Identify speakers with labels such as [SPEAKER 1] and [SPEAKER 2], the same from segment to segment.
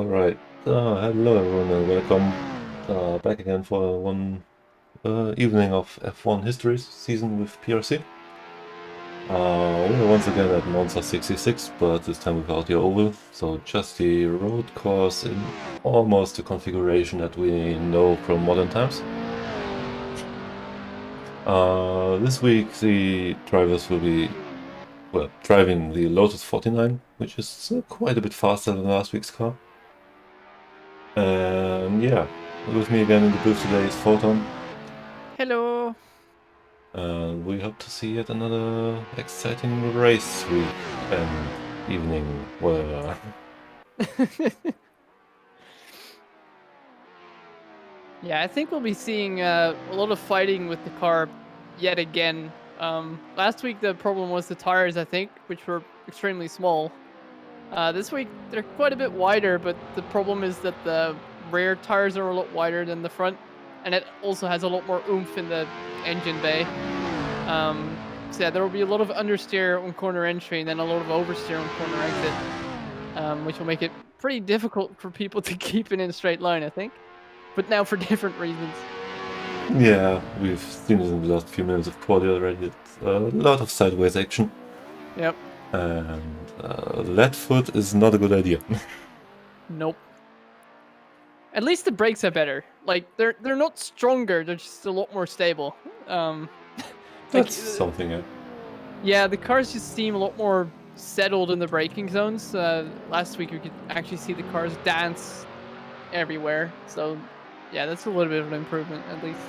[SPEAKER 1] Alright, hello everyone and welcome back again for one evening of F1 History season with PRC. We're once again at Monza 66, but this time without the oval, so just the road course in almost the configuration that we know from modern times. This week the drivers will be, well, driving the Lotus 49, which is quite a bit faster than last week's car. And yeah, with me again in the booth today is Photon.
[SPEAKER 2] Hello.
[SPEAKER 1] And we hope to see yet another exciting race week and evening. Well,
[SPEAKER 2] Yeah, I think we'll be seeing a lot of fighting with the car yet again. Last week the problem was the tires, I think, which were extremely small. This week they're quite a bit wider, but the problem is that the rear tires are a lot wider than the front, and it also has a lot more oomph in the engine bay. So yeah, there will be a lot of understeer on corner entry and then a lot of oversteer on corner exit, which will make it pretty difficult for people to keep it in a straight line, I think. But now for different reasons.
[SPEAKER 1] yeah, we've seen it in the last few minutes of quali already. It's a lot of sideways action.
[SPEAKER 2] Yep.
[SPEAKER 1] And lead foot is not a good idea.
[SPEAKER 2] Nope. At least the brakes are better. Like they're not stronger. They're just a lot more stable.
[SPEAKER 1] That's something.
[SPEAKER 2] Yeah, the cars just seem a lot more settled in the braking zones. Last week we could actually see the cars dance everywhere. So yeah, that's a little bit of an improvement at least.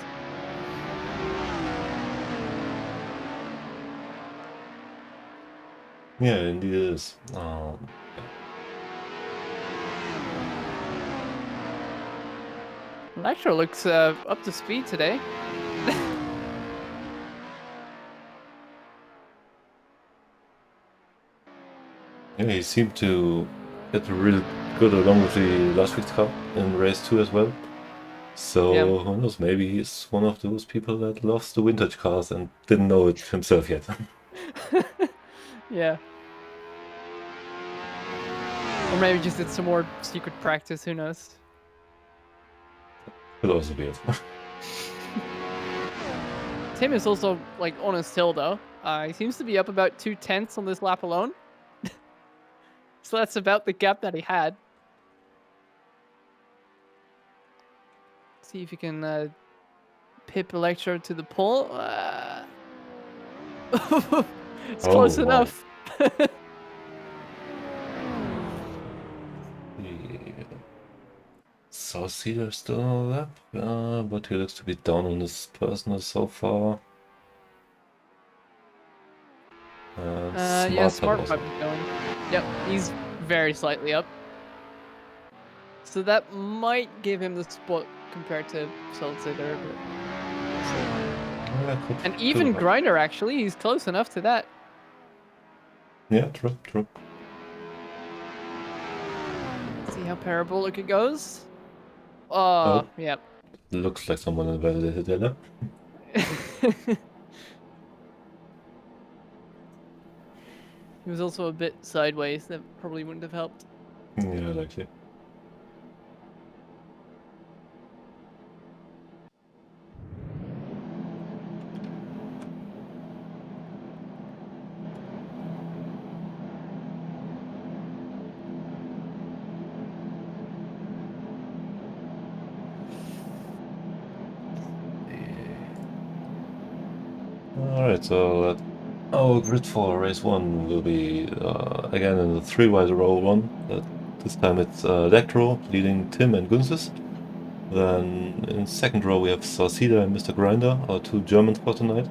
[SPEAKER 1] Yeah, indeed it is.
[SPEAKER 2] Electro looks up to speed today.
[SPEAKER 1] Yeah, he seemed to get really good along with the last week's car in race 2 as well. So
[SPEAKER 2] Yeah.
[SPEAKER 1] who knows, maybe he's one of those people that loves the vintage cars and didn't know it himself yet.
[SPEAKER 2] Yeah. Or maybe just did some more secret practice, who knows?
[SPEAKER 1] Could also be it.
[SPEAKER 2] Tim is also like on his hill though. He seems to be up about 2/10 on this lap alone. So that's about the gap that he had. See if he can pip Electro to the pole. It's close
[SPEAKER 1] wow.
[SPEAKER 2] enough.
[SPEAKER 1] Saucedo still on the lap, but he looks to be down on his personal so far.
[SPEAKER 2] Yeah, Smart
[SPEAKER 1] also.
[SPEAKER 2] Pipe is going. Yep, he's very slightly up. So that might give him the spot compared to Salzeder. And even Grinder, actually, he's close enough to that.
[SPEAKER 1] Yeah, true.
[SPEAKER 2] See how parabolic it goes. Oh, yep.
[SPEAKER 1] Looks like someone invalidated it.
[SPEAKER 2] He was also a bit sideways. That probably wouldn't have helped.
[SPEAKER 1] Yeah, likely. Alright, so our grid for race 1 will be again in the 3-wide row one. This time it's Electro leading Tim and Gunsis. Then in second row we have Saucida and Mr. Grinder, our two Germans for tonight.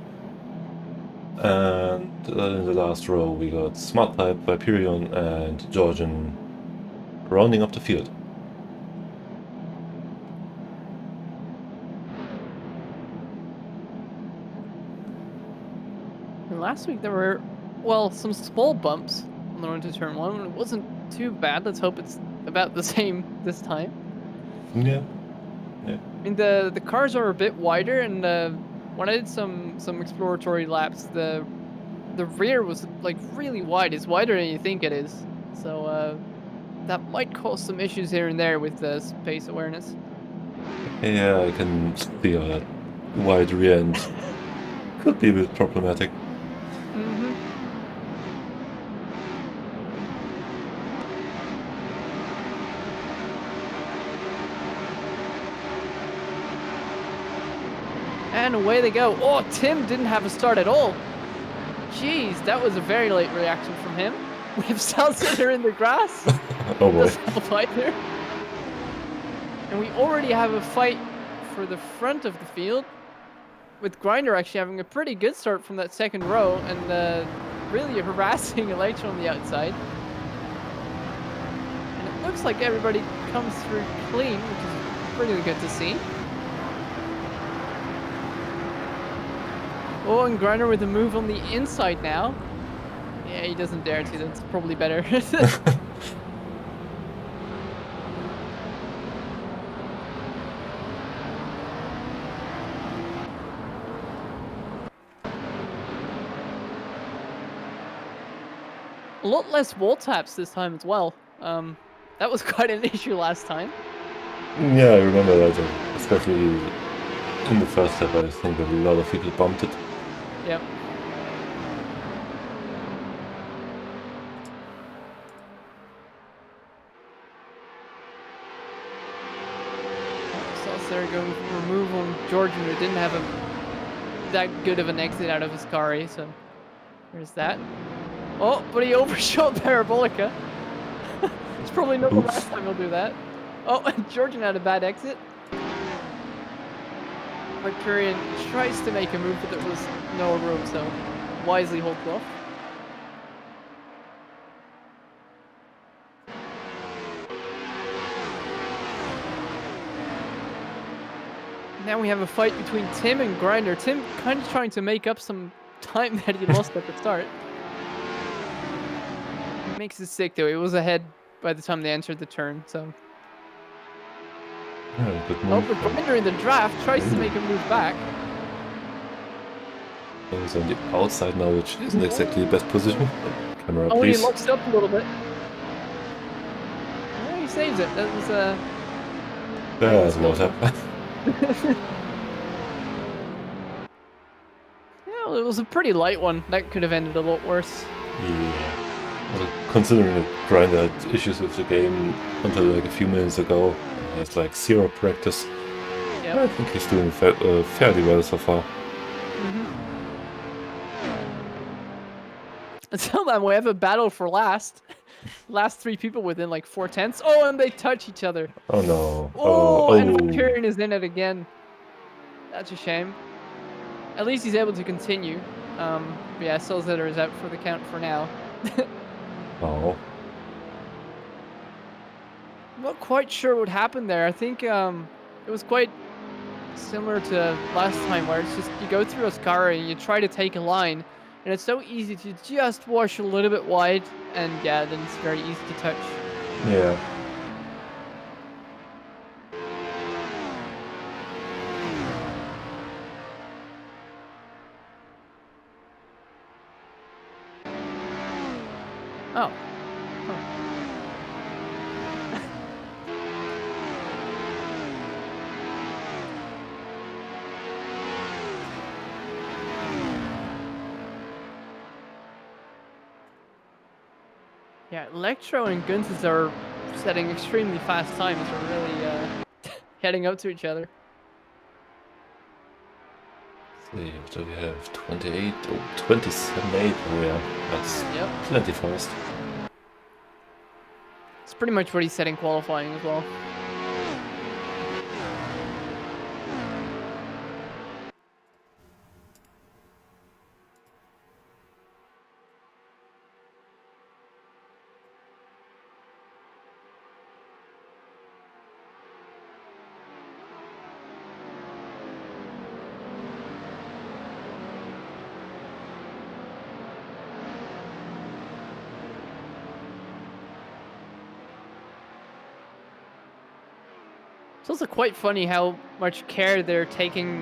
[SPEAKER 1] And in the last row we got Smart Pipe, Viperion and Georgian rounding up the field.
[SPEAKER 2] Last week there were, well, some small bumps on the run to turn 1. It wasn't too bad. Let's hope it's about the same this time.
[SPEAKER 1] Yeah.
[SPEAKER 2] I mean, the cars are a bit wider, and when I did some exploratory laps, the rear was like really wide. It's wider than you think it is. So that might cause some issues here and there with the space awareness.
[SPEAKER 1] Yeah, I can see how that wide rear end could be a bit problematic.
[SPEAKER 2] Mm-hmm. And away they go. Oh, Tim didn't have a start at all. Jeez, that was a very late reaction from him. We have Salzeder in the grass.
[SPEAKER 1] Oh boy.
[SPEAKER 2] Doesn't help either. And we already have a fight for the front of the field, with Grinder actually having a pretty good start from that second row and really harassing Electro on the outside. And it looks like everybody comes through clean, which is really good to see. Oh, and Grinder with a move on the inside now. Yeah, he doesn't dare to. That's probably better. A lot less wall taps this time as well. That was quite an issue last time.
[SPEAKER 1] Yeah, I remember that, especially in the first step. I think that a lot of people bumped it.
[SPEAKER 2] Yep. Salzeder going for a move on Georgian, who didn't have that good of an exit out of his car, so there's that. Oh, but he overshot Parabolica. It's probably not the last time he'll do that. Oh, and Georgian had a bad exit. Hyperion tries to make a move, but there was no room, so wisely holds off. Now we have a fight between Tim and Grinder. Tim kind of trying to make up some time that he lost at the start. He makes it sick though. He was ahead by the time they entered the turn, so.
[SPEAKER 1] Yeah, good
[SPEAKER 2] Oh,
[SPEAKER 1] move.
[SPEAKER 2] but Grinder in the draft tries to make a move back.
[SPEAKER 1] He's on the outside now, which isn't exactly the best position. Camera,
[SPEAKER 2] Oh,
[SPEAKER 1] please.
[SPEAKER 2] he locks up a little bit. Yeah, he saves it. That was
[SPEAKER 1] There's water.
[SPEAKER 2] Yeah, well, it was a pretty light one. That could have ended a lot worse.
[SPEAKER 1] Yeah. Well, considering that Grinder had issues with the game until like a few minutes ago, he has like 0 practice.
[SPEAKER 2] Yep.
[SPEAKER 1] I think he's doing fairly well so far.
[SPEAKER 2] Until then, we have a battle for last. Last 3 people within like 4/10. Oh, and they touch each other.
[SPEAKER 1] Oh no.
[SPEAKER 2] Oh, and Hyperion is in it again. That's a shame. At least he's able to continue. Yeah, Salzeder is out for the count for now.
[SPEAKER 1] Oh.
[SPEAKER 2] I'm not quite sure what happened there. I think it was quite similar to last time, where it's just you go through Oscara and you try to take a line, and it's so easy to just wash a little bit wide, and yeah, then it's very easy to touch.
[SPEAKER 1] Yeah.
[SPEAKER 2] Oh. Yeah, Electro and Gunsis are setting extremely fast times. They're really heading up to each other.
[SPEAKER 1] See, what do we have? 28, oh, 27.8. Oh yeah, that's plenty fast.
[SPEAKER 2] It's pretty much what he said in qualifying as well. It's also quite funny how much care they're taking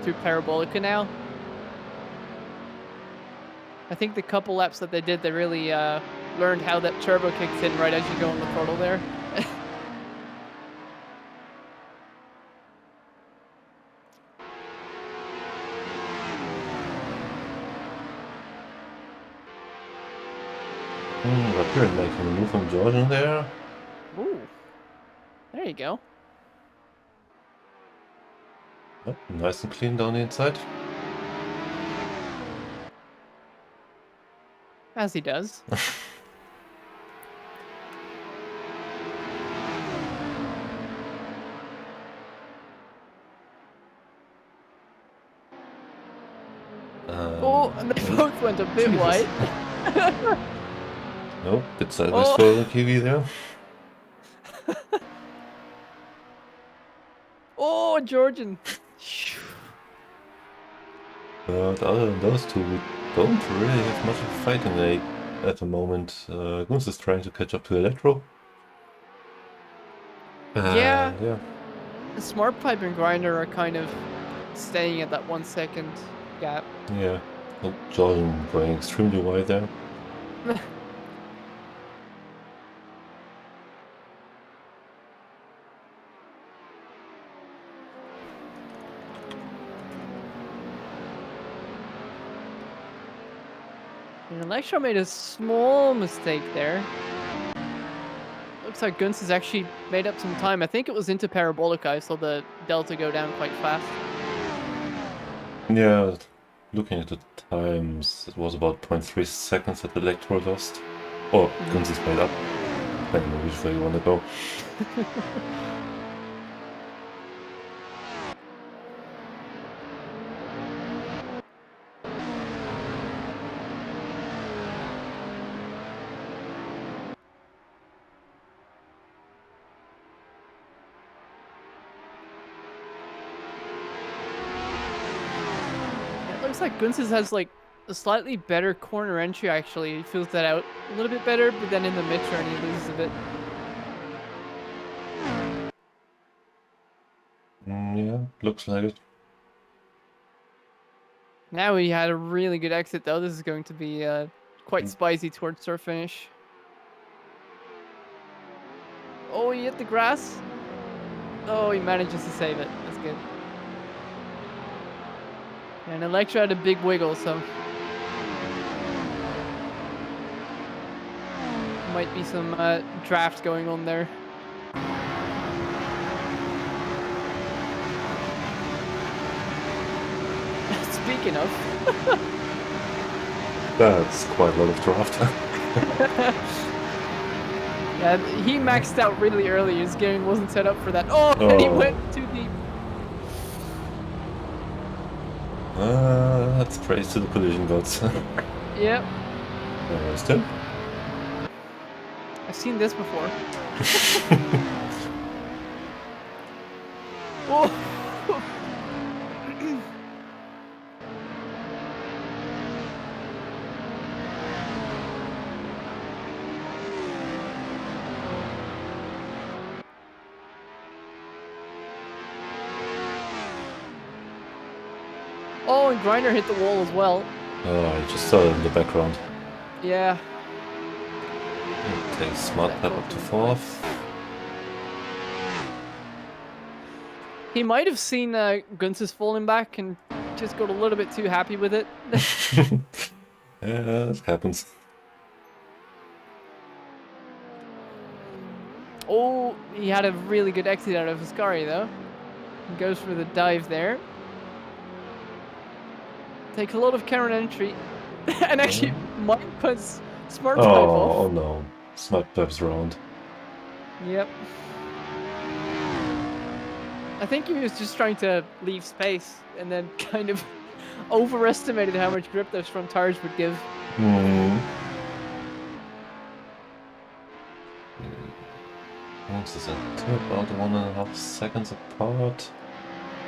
[SPEAKER 2] through Parabolica now. I think the couple laps that they did, they really learned how that turbo kicks in right as you go on the throttle there.
[SPEAKER 1] Rapid making a move from Georgian there.
[SPEAKER 2] Ooh. There you go.
[SPEAKER 1] Yep, nice and clean down the inside.
[SPEAKER 2] As he does. Oh, and they both went a bit wide.
[SPEAKER 1] Nope, bit sideways for the Kiwi there.
[SPEAKER 2] Oh, Georgian.
[SPEAKER 1] But other than those two, we don't really have much of a fighting at the moment. Guns is trying to catch up to Electro.
[SPEAKER 2] Yeah.
[SPEAKER 1] Yeah.
[SPEAKER 2] The Smart Pipe and Grinder are kind of staying at that 1 second gap.
[SPEAKER 1] Yeah. Oh, Jordan going extremely wide there.
[SPEAKER 2] And Electro made a small mistake there. Looks like Guns has actually made up some time. I think it was into Parabolica. I saw the delta go down quite fast.
[SPEAKER 1] Yeah, looking at the times, it was about 0.3 seconds that Electro lost. Or Guns is made up. Depending on which way you want to go.
[SPEAKER 2] Looks like Gunses has like a slightly better corner entry actually. He feels that out a little bit better, but then in the mid-turn he loses a bit.
[SPEAKER 1] Yeah, looks like it.
[SPEAKER 2] Now he had a really good exit though. This is going to be quite spicy towards start finish. Oh, he hit the grass. Oh, he manages to save it. That's good. And Electra had a big wiggle, so might be some draft going on there. Speaking of,
[SPEAKER 1] That's quite a lot of draft.
[SPEAKER 2] yeah, he maxed out really early. His game wasn't set up for that. Oh, and he went too deep.
[SPEAKER 1] That's praise to the collision gods.
[SPEAKER 2] Yep.
[SPEAKER 1] Still?
[SPEAKER 2] I've seen this before. Oh. Oh, and Grinder hit the wall as well.
[SPEAKER 1] Oh, I just saw it in the background.
[SPEAKER 2] Yeah.
[SPEAKER 1] Takes Smart Pipe up to 4th.
[SPEAKER 2] He might have seen Gunsis falling back and just got a little bit too happy with it.
[SPEAKER 1] Yeah, it happens.
[SPEAKER 2] Oh, he had a really good exit out of Ascari though. He goes for the dive there. Takes a lot of counter entry. And actually, Mike puts Smart Pipe off.
[SPEAKER 1] Oh no, Smart Pipe's round.
[SPEAKER 2] Yep. I think he was just trying to leave space and then kind of overestimated how much grip those front tires would give.
[SPEAKER 1] This is about 1.5 seconds apart.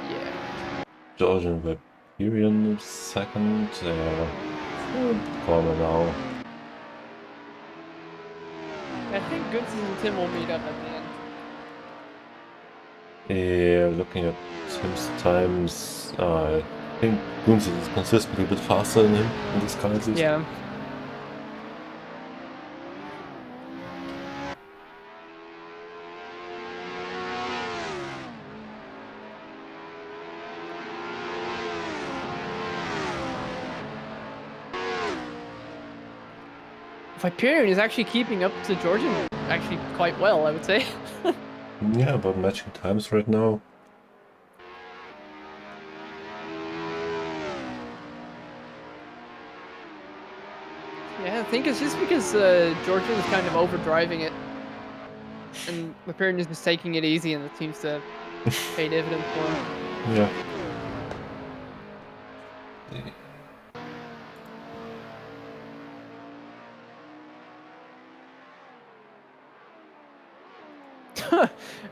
[SPEAKER 2] Yeah.
[SPEAKER 1] Georgian Viperian second. Corner now.
[SPEAKER 2] I think Gunsis and Tim will meet up at the end.
[SPEAKER 1] Yeah, looking at Tim's times, I think Gunsis is consistently a bit faster than him in this car at least.
[SPEAKER 2] Yeah. Viperian is actually keeping up to Georgian actually quite well, I would say.
[SPEAKER 1] Yeah, about matching times right now.
[SPEAKER 2] Yeah, I think it's just because Georgian is kind of overdriving it, and Viperian is just taking it easy, and it seems to pay dividends for him.
[SPEAKER 1] Yeah.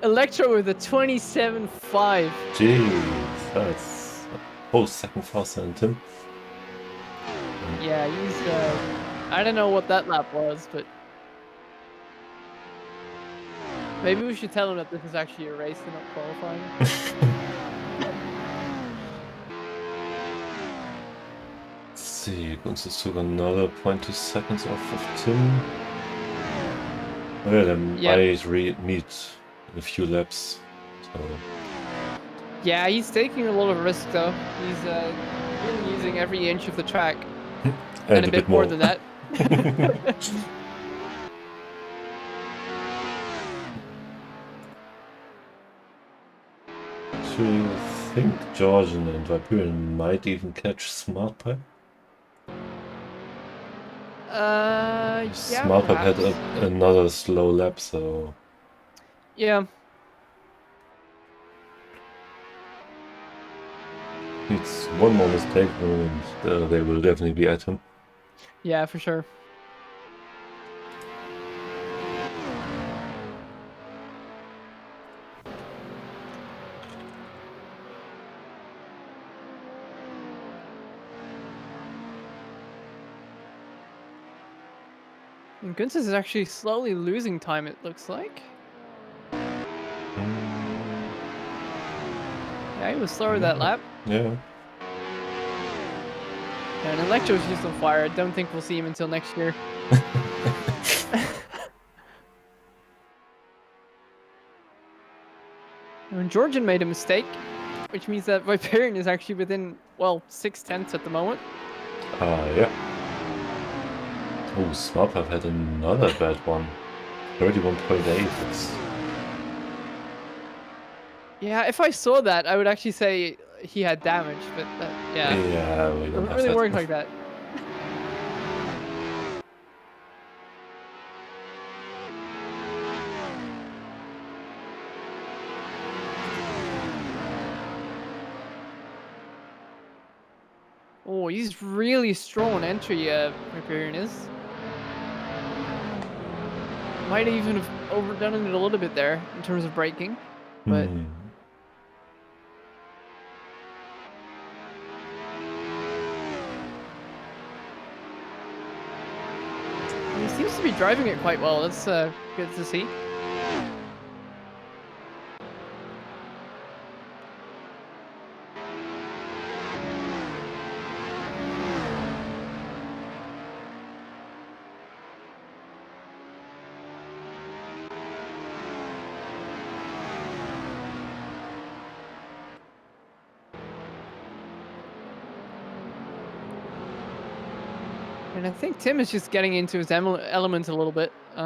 [SPEAKER 2] Electro with a 27.5.
[SPEAKER 1] Jeez, that's a whole second faster than Tim.
[SPEAKER 2] Yeah, he's I don't know what that lap was, but maybe we should tell him that this is actually a race and not qualifying.
[SPEAKER 1] Let's see, Gunsis took another 0.2 seconds off of Tim. Oh yeah, they might meet in a few laps. So.
[SPEAKER 2] Yeah, he's taking a lot of risk though. He's really using every inch of the track. And a bit more than that.
[SPEAKER 1] Actually, I think Georgian and Viperian might even catch Smart Pipe.
[SPEAKER 2] Yeah,
[SPEAKER 1] Smart Pipe had another slow lap, so...
[SPEAKER 2] Yeah.
[SPEAKER 1] It's one more mistake and they will definitely be at him.
[SPEAKER 2] Yeah, for sure. And Gunsis is actually slowly losing time, it looks like. Yeah, he was slower that lap.
[SPEAKER 1] Yeah.
[SPEAKER 2] And Electro's just on fire. I don't think we'll see him until next year. And Georgian made a mistake, which means that Viperian is actually within, well, 6/10 at the moment.
[SPEAKER 1] Yeah. Oh, Smart Pipe had another bad one. 31.8.
[SPEAKER 2] Yeah, if I saw that, I would actually say he had damage, but yeah.
[SPEAKER 1] Yeah, we don't
[SPEAKER 2] doesn't really work like that. Oh, he's really strong on entry, Viperian is. Might even have overdone it a little bit there in terms of braking, but... He seems to be driving it quite well. That's good to see. And I think Tim is just getting into his element a little bit. I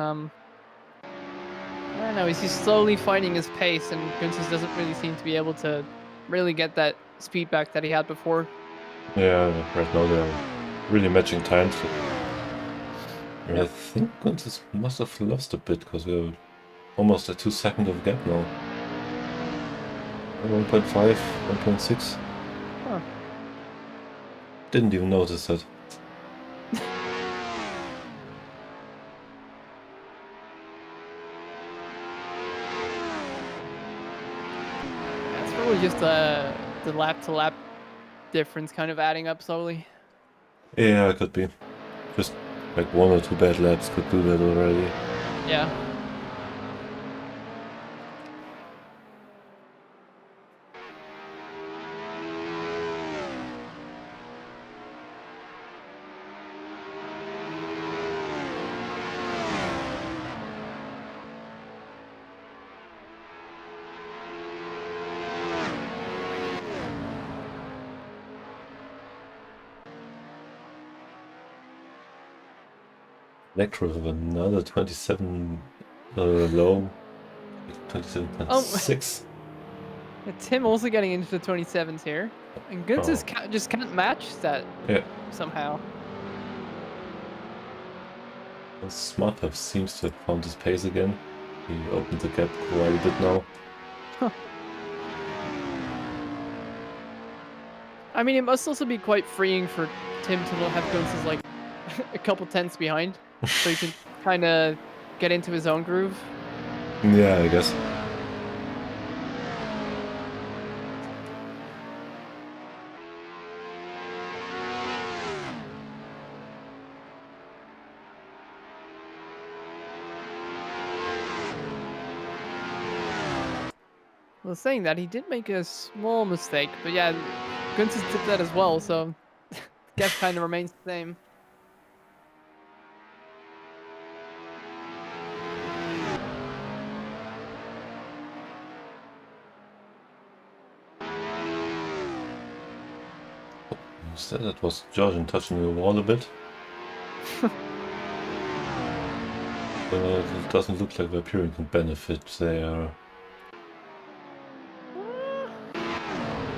[SPEAKER 2] don't know, he's just slowly finding his pace, and Gunsis doesn't really seem to be able to really get that speed back that he had before.
[SPEAKER 1] Yeah, right now they're really matching times. I think Gunsis must have lost a bit, because we're almost at 2 seconds of gap now. 1.5, 1.6.
[SPEAKER 2] Huh.
[SPEAKER 1] Didn't even notice that.
[SPEAKER 2] That's probably just the lap-to-lap difference kind of adding up slowly.
[SPEAKER 1] Yeah, it could be. Just like 1 or 2 bad laps could do that already.
[SPEAKER 2] Yeah.
[SPEAKER 1] Electro with another 27 low. 27.6.
[SPEAKER 2] Tim also getting into the 27s here. And Guntz just can't match that somehow.
[SPEAKER 1] Smart seems to have found his pace again. He opened the gap quite a bit now.
[SPEAKER 2] Huh. I mean, it must also be quite freeing for Tim to have Guntz like a couple tenths behind, so he can kind of get into his own groove.
[SPEAKER 1] Yeah, I guess.
[SPEAKER 2] Well, saying that, he did make a small mistake, but yeah, Guntz did that as well, so the gap kind of remains the same.
[SPEAKER 1] Instead, that was Georgian touching the wall a bit. It doesn't look like Vaporeon can benefit there.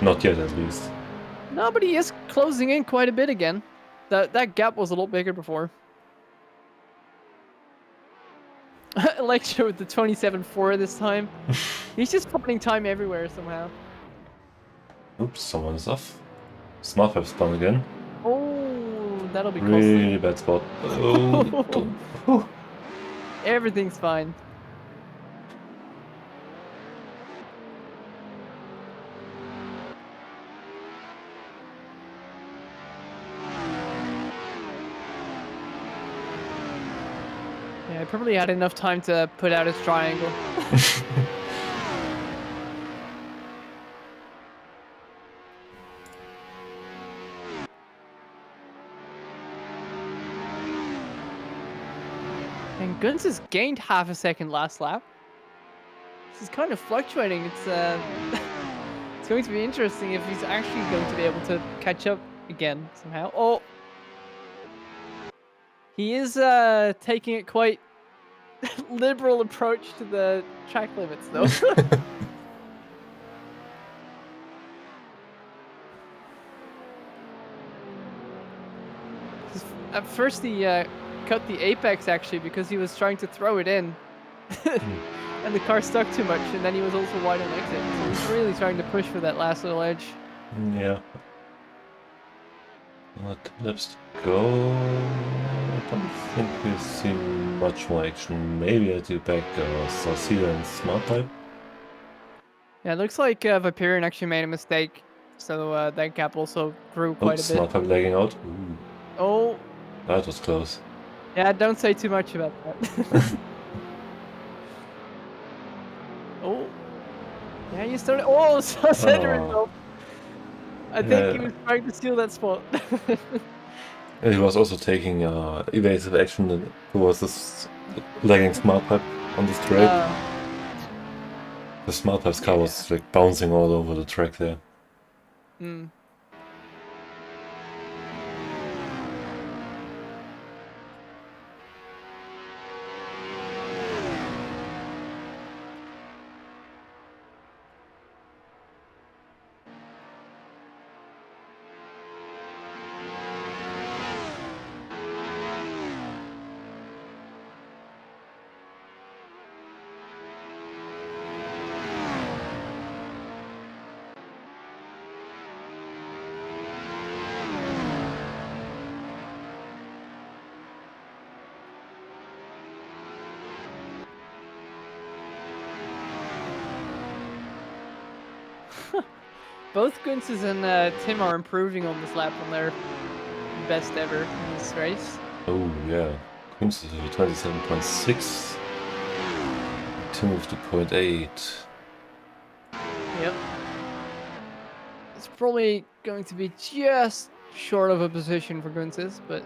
[SPEAKER 1] Not yet, at least.
[SPEAKER 2] No, but he is closing in quite a bit again. That gap was a lot bigger before. Electro with the 27.4 this time. He's just finding time everywhere somehow.
[SPEAKER 1] Oops, someone's off. Smart spun again.
[SPEAKER 2] Oh, that'll be
[SPEAKER 1] really
[SPEAKER 2] costly.
[SPEAKER 1] Bad spot. Oh.
[SPEAKER 2] Everything's fine. Yeah, I probably had enough time to put out his triangle. And Guntz has gained half a second last lap. This is kind of fluctuating. It's it's going to be interesting if he's actually going to be able to catch up again somehow. Oh, he is taking it quite liberal approach to the track limits, though. At first, he cut the apex actually because he was trying to throw it in, and the car stuck too much, and then he was also wide on exit. So he's really trying to push for that last little edge.
[SPEAKER 1] Yeah. Let laps go. I don't think we'll see much more action. Maybe at the back, Saucia and Smart Pipe.
[SPEAKER 2] Yeah, it looks like Vaporeon actually made a mistake, so that gap also grew quite a bit.
[SPEAKER 1] Smart Pipe lagging out. Ooh.
[SPEAKER 2] Oh.
[SPEAKER 1] That was close.
[SPEAKER 2] Yeah, don't say too much about that. Oh. Yeah, you started. Oh, so center himself. I think he was trying to steal that spot.
[SPEAKER 1] He was also taking evasive action towards this lagging Smart Pipe on this track. The Smart Pipe's car was like bouncing all over the track there.
[SPEAKER 2] Both Guntz's and Tim are improving on this lap on their best ever in this race.
[SPEAKER 1] Oh yeah, Gunz is 27.6. Tim with the 0.8.
[SPEAKER 2] Yep. It's probably going to be just short of a position for Guntz's, but...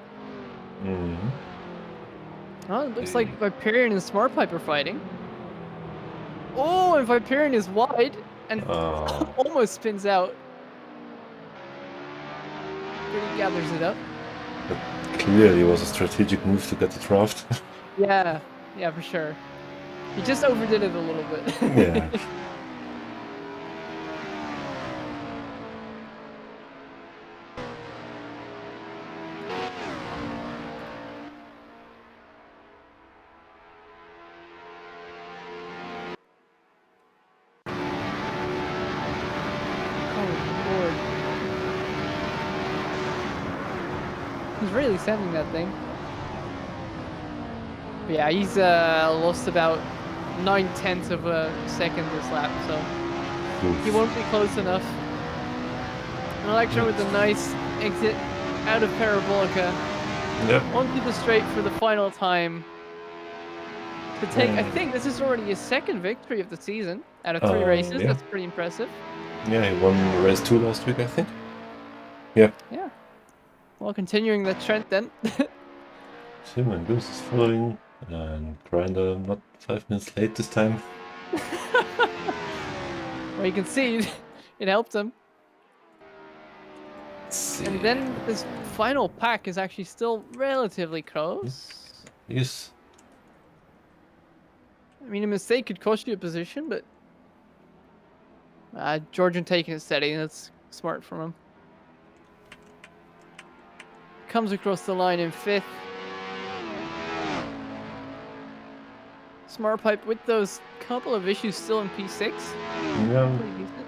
[SPEAKER 2] Oh, it looks like Vaporeon and Smart Pipe are fighting. Oh, and Vaporeon is wide and almost spins out. But he gathers it up.
[SPEAKER 1] That clearly was a strategic move to get the draft.
[SPEAKER 2] Yeah, yeah, for sure. He just overdid it a little bit.
[SPEAKER 1] Yeah.
[SPEAKER 2] Oh lord, he's really sending that thing. But yeah, he's lost about 9/10 of a second this lap, so he
[SPEAKER 1] Oof.
[SPEAKER 2] won't be close enough. And Electro with a nice exit out of Parabolica
[SPEAKER 1] Yep.
[SPEAKER 2] onto the straight for the final time to take. I
[SPEAKER 1] Yeah.
[SPEAKER 2] think this is already his second victory of the season out of 3 races.
[SPEAKER 1] Yeah.
[SPEAKER 2] That's pretty impressive.
[SPEAKER 1] Yeah, he won race 2 last week, I think. Yeah.
[SPEAKER 2] Yeah. Well, continuing the trend then.
[SPEAKER 1] Tim and Goose is following, and Grinder not 5 minutes late this time.
[SPEAKER 2] Well, you can see it helped him.
[SPEAKER 1] Let's see.
[SPEAKER 2] And then this final pack is actually still relatively close.
[SPEAKER 1] Yes.
[SPEAKER 2] I mean, a mistake could cost you a position, but Georgian taking it steady. That's smart from him. Comes across the line in 5th. Smart pipe with those couple of issues still in P6.
[SPEAKER 1] Yeah.
[SPEAKER 2] Pretty decent.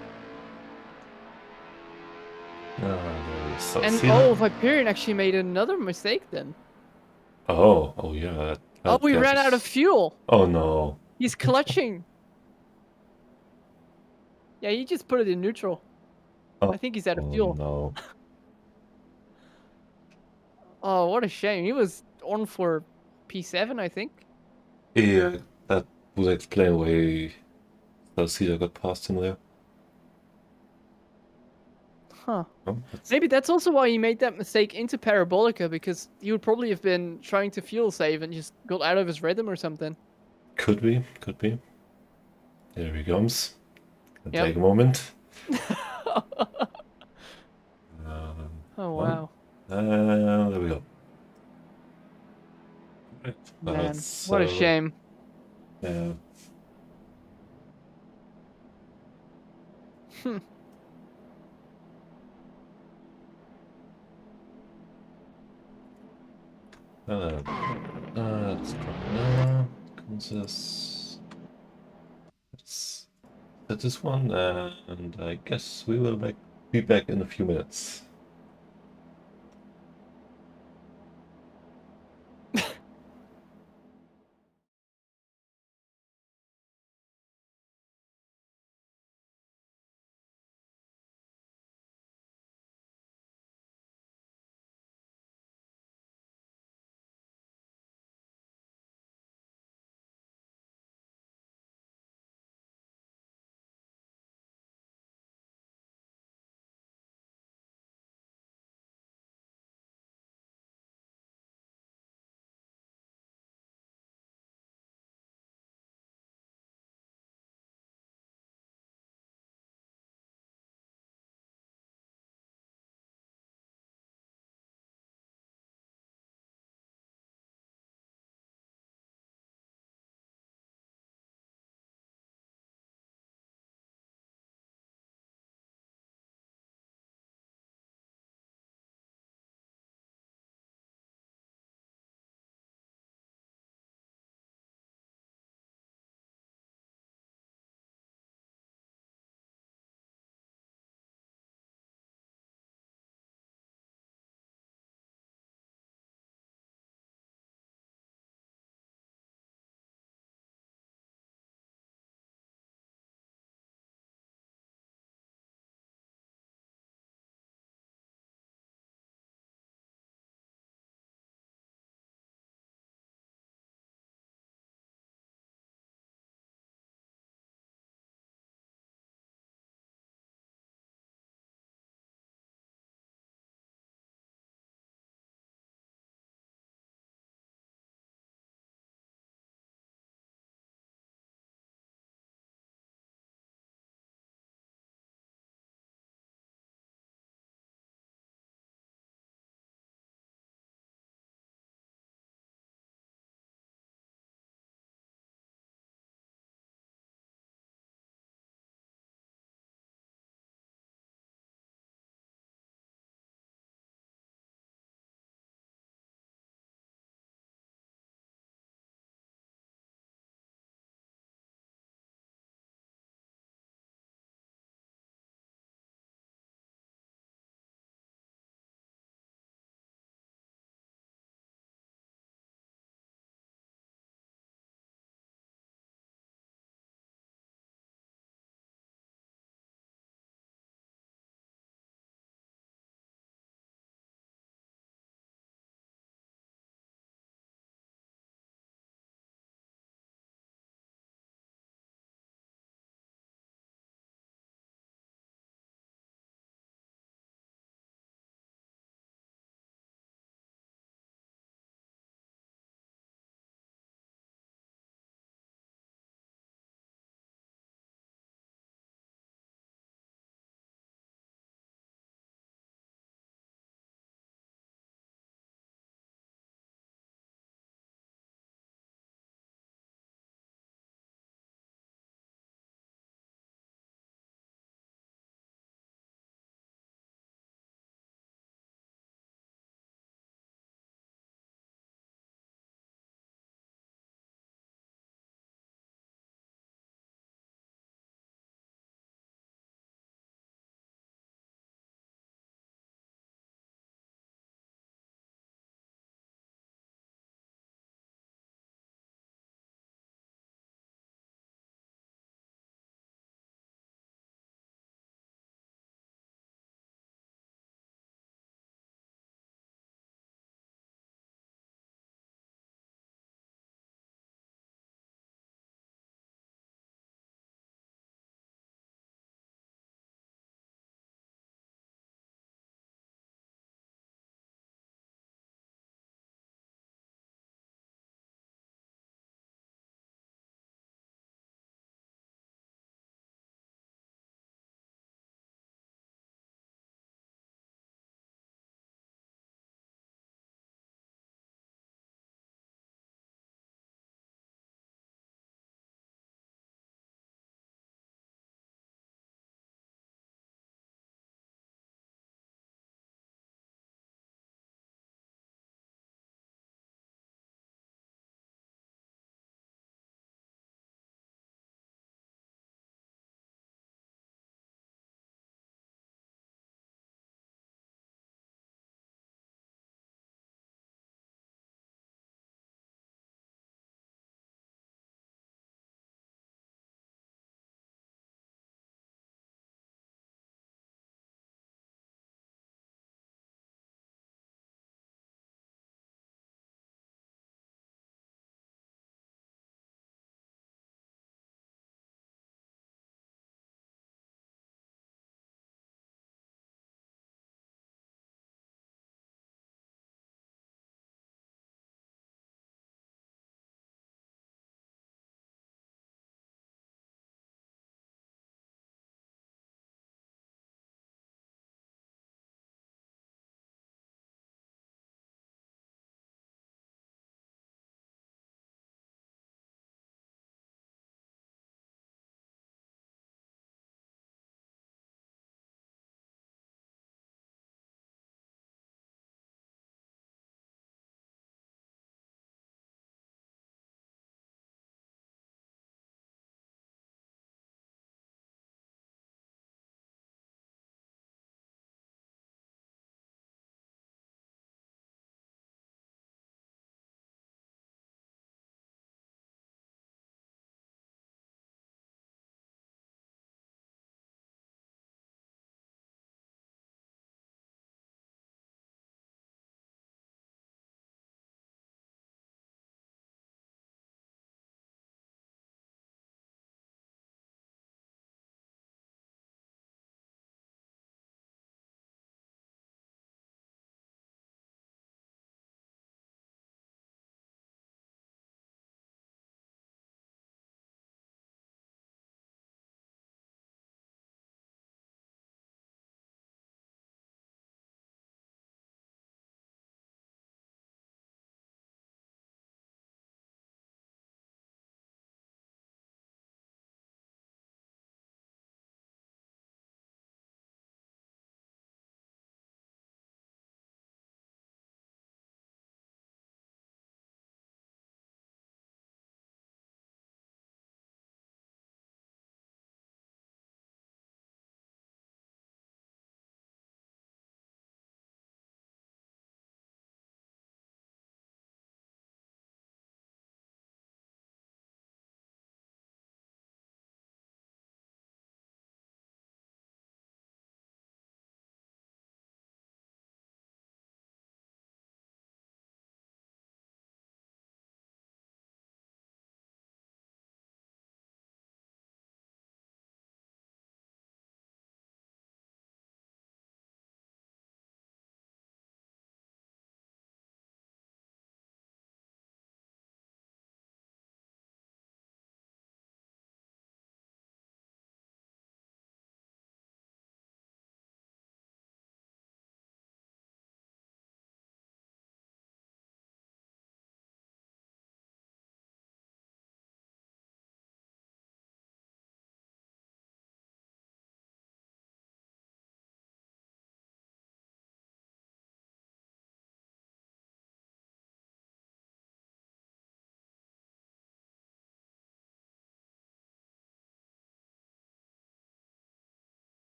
[SPEAKER 1] And
[SPEAKER 2] Viperion actually made another mistake then.
[SPEAKER 1] oh yeah.
[SPEAKER 2] Oh, we ran out of fuel.
[SPEAKER 1] Oh no.
[SPEAKER 2] He's clutching. Yeah, he just put it in neutral.
[SPEAKER 1] Oh,
[SPEAKER 2] I think he's out of fuel.
[SPEAKER 1] No.
[SPEAKER 2] Oh, what a shame. He was on for P7, I think.
[SPEAKER 1] Yeah, that would explain why Salcida got past him there.
[SPEAKER 2] Huh.
[SPEAKER 1] Oh,
[SPEAKER 2] Maybe that's also why he made that mistake into Parabolica, because he would probably have been trying to fuel save and just got out of his rhythm or something.
[SPEAKER 1] could be. There he comes. Can
[SPEAKER 2] Yep.
[SPEAKER 1] take a moment.
[SPEAKER 2] Oh, wow.
[SPEAKER 1] There we go. Right.
[SPEAKER 2] Man, what a shame.
[SPEAKER 1] Yeah.
[SPEAKER 2] Hmm.
[SPEAKER 1] Let's drop now. Kansas. Let's set this one, and I guess we will be back in a few minutes.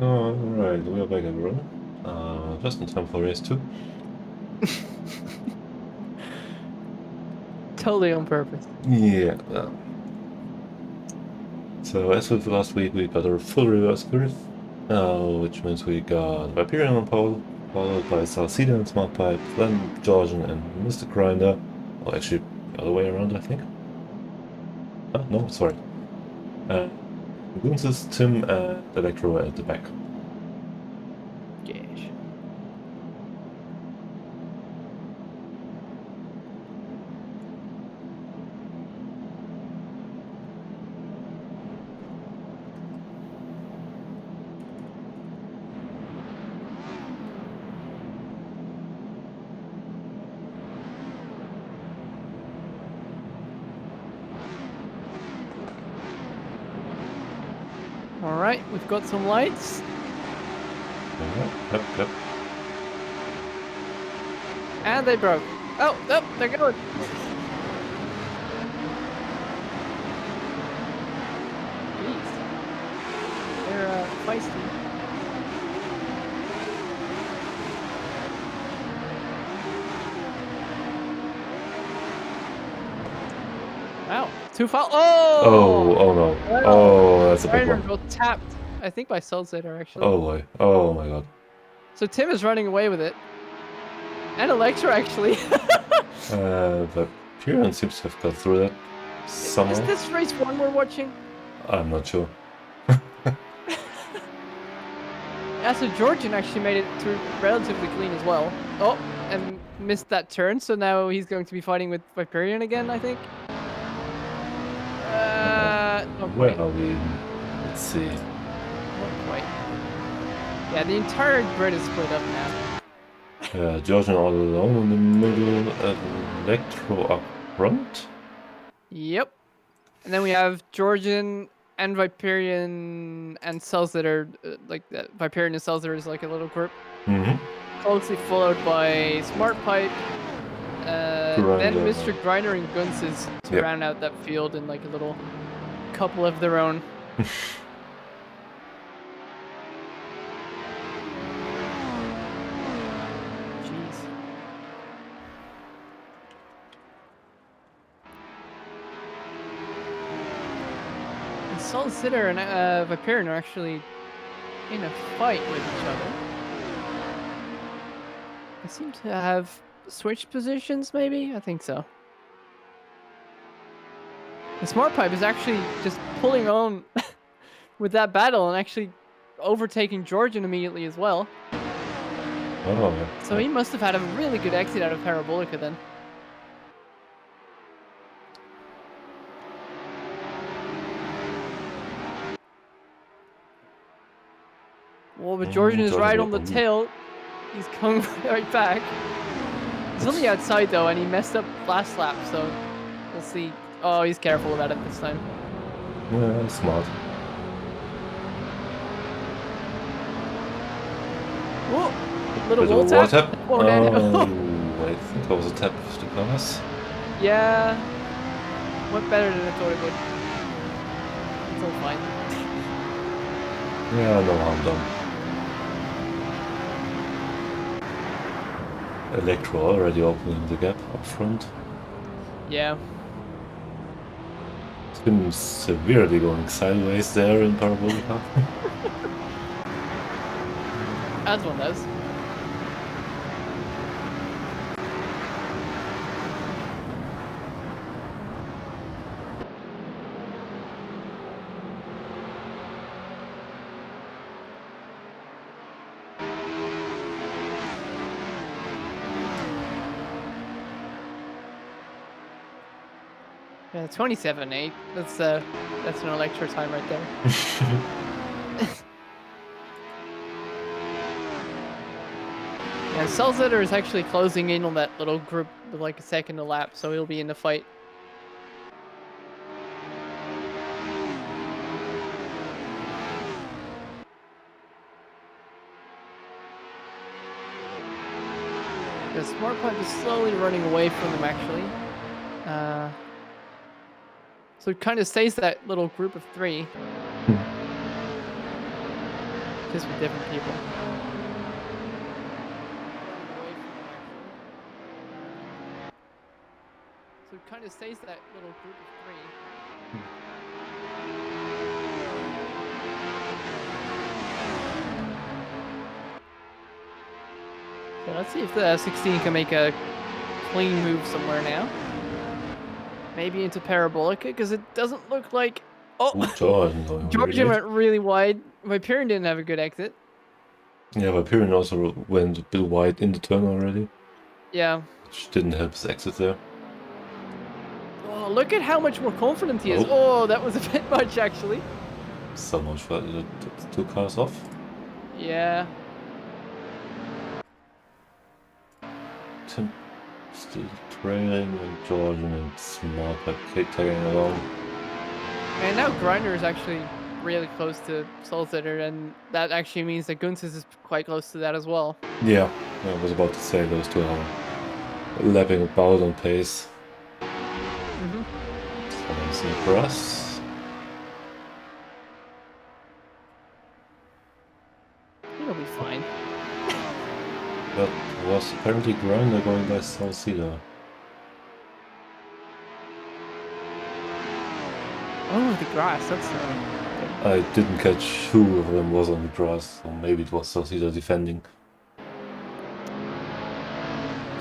[SPEAKER 1] Alright, we are back everyone. Just in time for race 2.
[SPEAKER 2] Totally on purpose.
[SPEAKER 1] Yeah. So as with last week, we got a full reverse curve, which means we got Viperion on pole, followed by Salcida and Smart Pipe, then Georgian and Mr. Grinder. Or actually, the other way around, I think. No, sorry. Goonsis, Tim, and Electro at the back.
[SPEAKER 2] Yes. All right, we've got some lights.
[SPEAKER 1] Yep.
[SPEAKER 2] And they broke. Oh, they're going. Jeez. They're feisty. Wow, too far.
[SPEAKER 1] Oh no.
[SPEAKER 2] Wow.
[SPEAKER 1] Oh, that's a big
[SPEAKER 2] Reiner
[SPEAKER 1] one.
[SPEAKER 2] got tapped, I think, by Sulzitter, actually.
[SPEAKER 1] Oh boy. Oh my god.
[SPEAKER 2] So Tim is running away with it. And Electra, actually.
[SPEAKER 1] But Pyrion seems to have got through that somehow.
[SPEAKER 2] Is this race 1 we're watching?
[SPEAKER 1] I'm not sure.
[SPEAKER 2] Yeah, so Georgian actually made it through relatively clean as well. Oh, and missed that turn, so now he's going to be fighting with Viperion again, I think. Not
[SPEAKER 1] Where
[SPEAKER 2] quite.
[SPEAKER 1] are we? Let's see.
[SPEAKER 2] Not quite. Yeah, the entire grid is split up now.
[SPEAKER 1] Georgian all alone in the middle, Electro up front.
[SPEAKER 2] Yep. And then we have Georgian and Viperion and Sulzitter, like the Viperion and Sulzitter is like a little group. Closely followed by Smart Pipe, then Mr. Grinder and Gunsis to round out that field in like a little couple of their own. Jeez. And Sulzitter and Viperion are actually in a fight with each other. They seem to have switched positions, maybe? I think so. The Smart Pipe is actually just pulling on with that battle and actually overtaking Georgian immediately as well.
[SPEAKER 1] Oh,
[SPEAKER 2] so he must have had a really good exit out of Parabolica then. Well, but Georgian is right on the tail. He's coming right back. He's on the outside though, and he messed up last lap, so we'll see. Oh, he's careful about it this time.
[SPEAKER 1] Yeah, smart.
[SPEAKER 2] Whoa! Little wall tap.
[SPEAKER 1] Oh, I think that was a tap to be honest.
[SPEAKER 2] Yeah. Went better than I thought it would. It's all fine.
[SPEAKER 1] Yeah, no harm done. Electro already opening the gap up front.
[SPEAKER 2] Yeah.
[SPEAKER 1] It's been severely going sideways there in Parabolica.
[SPEAKER 2] As one does. Yeah, 27.8. That's an Electro time right there. Yeah, Sulzitter is actually closing in on that little group with like a second to lap, so he'll be in the fight. The Smart Pipe is slowly running away from them actually. So it kind of stays that little group of 3. Just with different people. So it kind of stays that little group of three. So let's see if the 16 can make a clean move somewhere now. Maybe into Parabolica, because it doesn't look like... Oh!
[SPEAKER 1] Ooh, Jordan going
[SPEAKER 2] Georgia
[SPEAKER 1] really
[SPEAKER 2] went really wide. Viperian didn't have a good exit.
[SPEAKER 1] Yeah, Viperian also went a bit wide in the turn already.
[SPEAKER 2] Yeah.
[SPEAKER 1] Which didn't help his exit there.
[SPEAKER 2] Oh, look at how much more confident he is. Oh, that was a bit much, actually.
[SPEAKER 1] So much for the 2 cars off.
[SPEAKER 2] Yeah.
[SPEAKER 1] Tim still trailing, and Jordan and Smart by tagging along.
[SPEAKER 2] And now Grinder is actually really close to Solzitter, and that actually means that Gunsis is quite close to that as well.
[SPEAKER 1] Yeah, I was about to say those two are lapping about on pace. So that's new for us.
[SPEAKER 2] It'll be fine.
[SPEAKER 1] That was apparently Grinder going by Salcida.
[SPEAKER 2] Oh, the grass, that's...
[SPEAKER 1] I didn't catch who of them was on the grass, so maybe it was Salcida defending.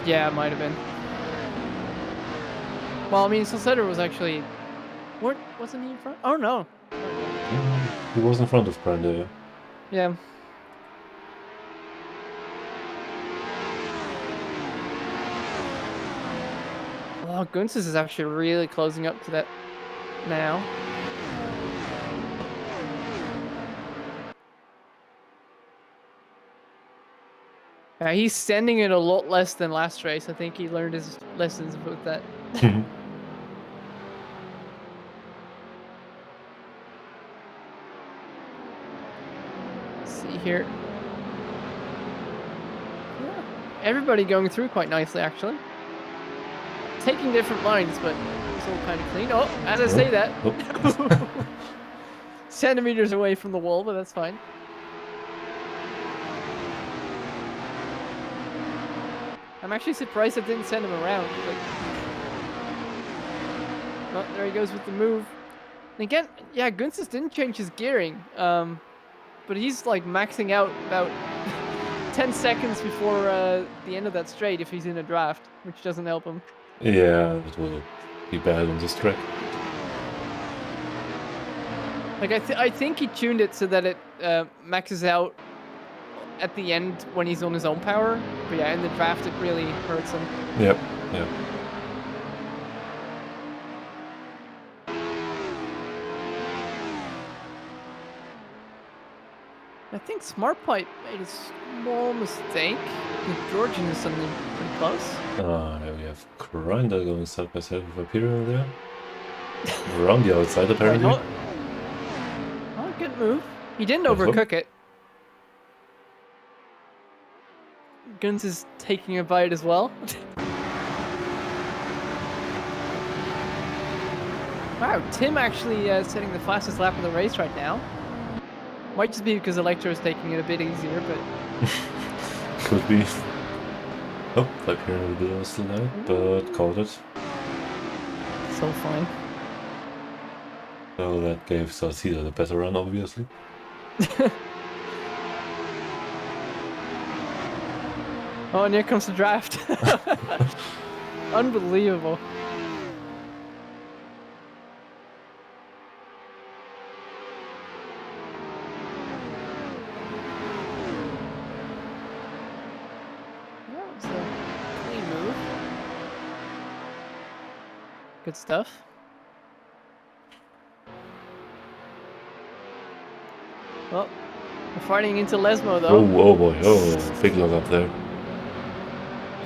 [SPEAKER 2] Yeah, it might have been. Well, I mean, Solzitter was actually... What? Wasn't he in front? Oh, no.
[SPEAKER 1] He was in front of Grinder.
[SPEAKER 2] Yeah. Oh, Gunsis is actually really closing up to that now. He's sending it a lot less than last race. I think he learned his lessons about that. Let's see here. Yeah. Everybody going through quite nicely, actually. Taking different lines, but it's all kind of clean. Oh, as I say that. Centimeters away from the wall, but that's fine. I'm actually surprised it didn't send him around. But... Oh, there he goes with the move. And again, yeah, Gunsis didn't change his gearing. But he's like maxing out about 10 seconds before the end of that straight if he's in a draft, which doesn't help him.
[SPEAKER 1] Yeah, it will be bad on this track.
[SPEAKER 2] Like I think he tuned it so that it maxes out at the end when he's on his own power. But yeah, in the draft it really hurts him.
[SPEAKER 1] Yep, yep.
[SPEAKER 2] I think Smart Pipe made a small mistake. I think Georgian is something pretty close.
[SPEAKER 1] There we have Grinder going side by side with Imperial there. Around the outside apparently.
[SPEAKER 2] Right, oh, good move. He didn't overcook it. Guns is taking a bite as well. Wow, Tim actually setting the fastest lap of the race right now. Might just be because Electro is taking it a bit easier, but...
[SPEAKER 1] Could be. Oh, Imperial a bit on the slide, but called it.
[SPEAKER 2] So fine.
[SPEAKER 1] So that gave Salcida the better run, obviously.
[SPEAKER 2] Oh, and here comes the draft. Unbelievable. That was a clean move. Good stuff. Well, we're fighting into Lesmo though.
[SPEAKER 1] Oh boy, oh, big log up there.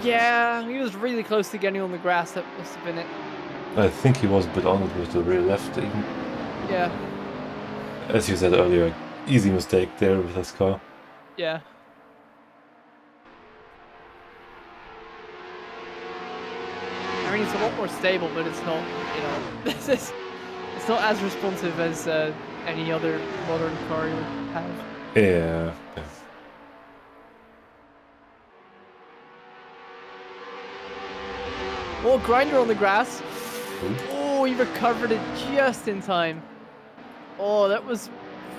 [SPEAKER 2] Yeah, he was really close to getting on the grass. That must have been it.
[SPEAKER 1] I think he was a bit on it with the rear left even.
[SPEAKER 2] Yeah.
[SPEAKER 1] As you said earlier, easy mistake there with this car.
[SPEAKER 2] Yeah. I mean, it's a lot more stable, but it's not, you know, it's not as responsive as any other modern car you would have.
[SPEAKER 1] Yeah.
[SPEAKER 2] Oh, Grinder on the grass.
[SPEAKER 1] Ooh.
[SPEAKER 2] Oh, he recovered it just in time. Oh, that was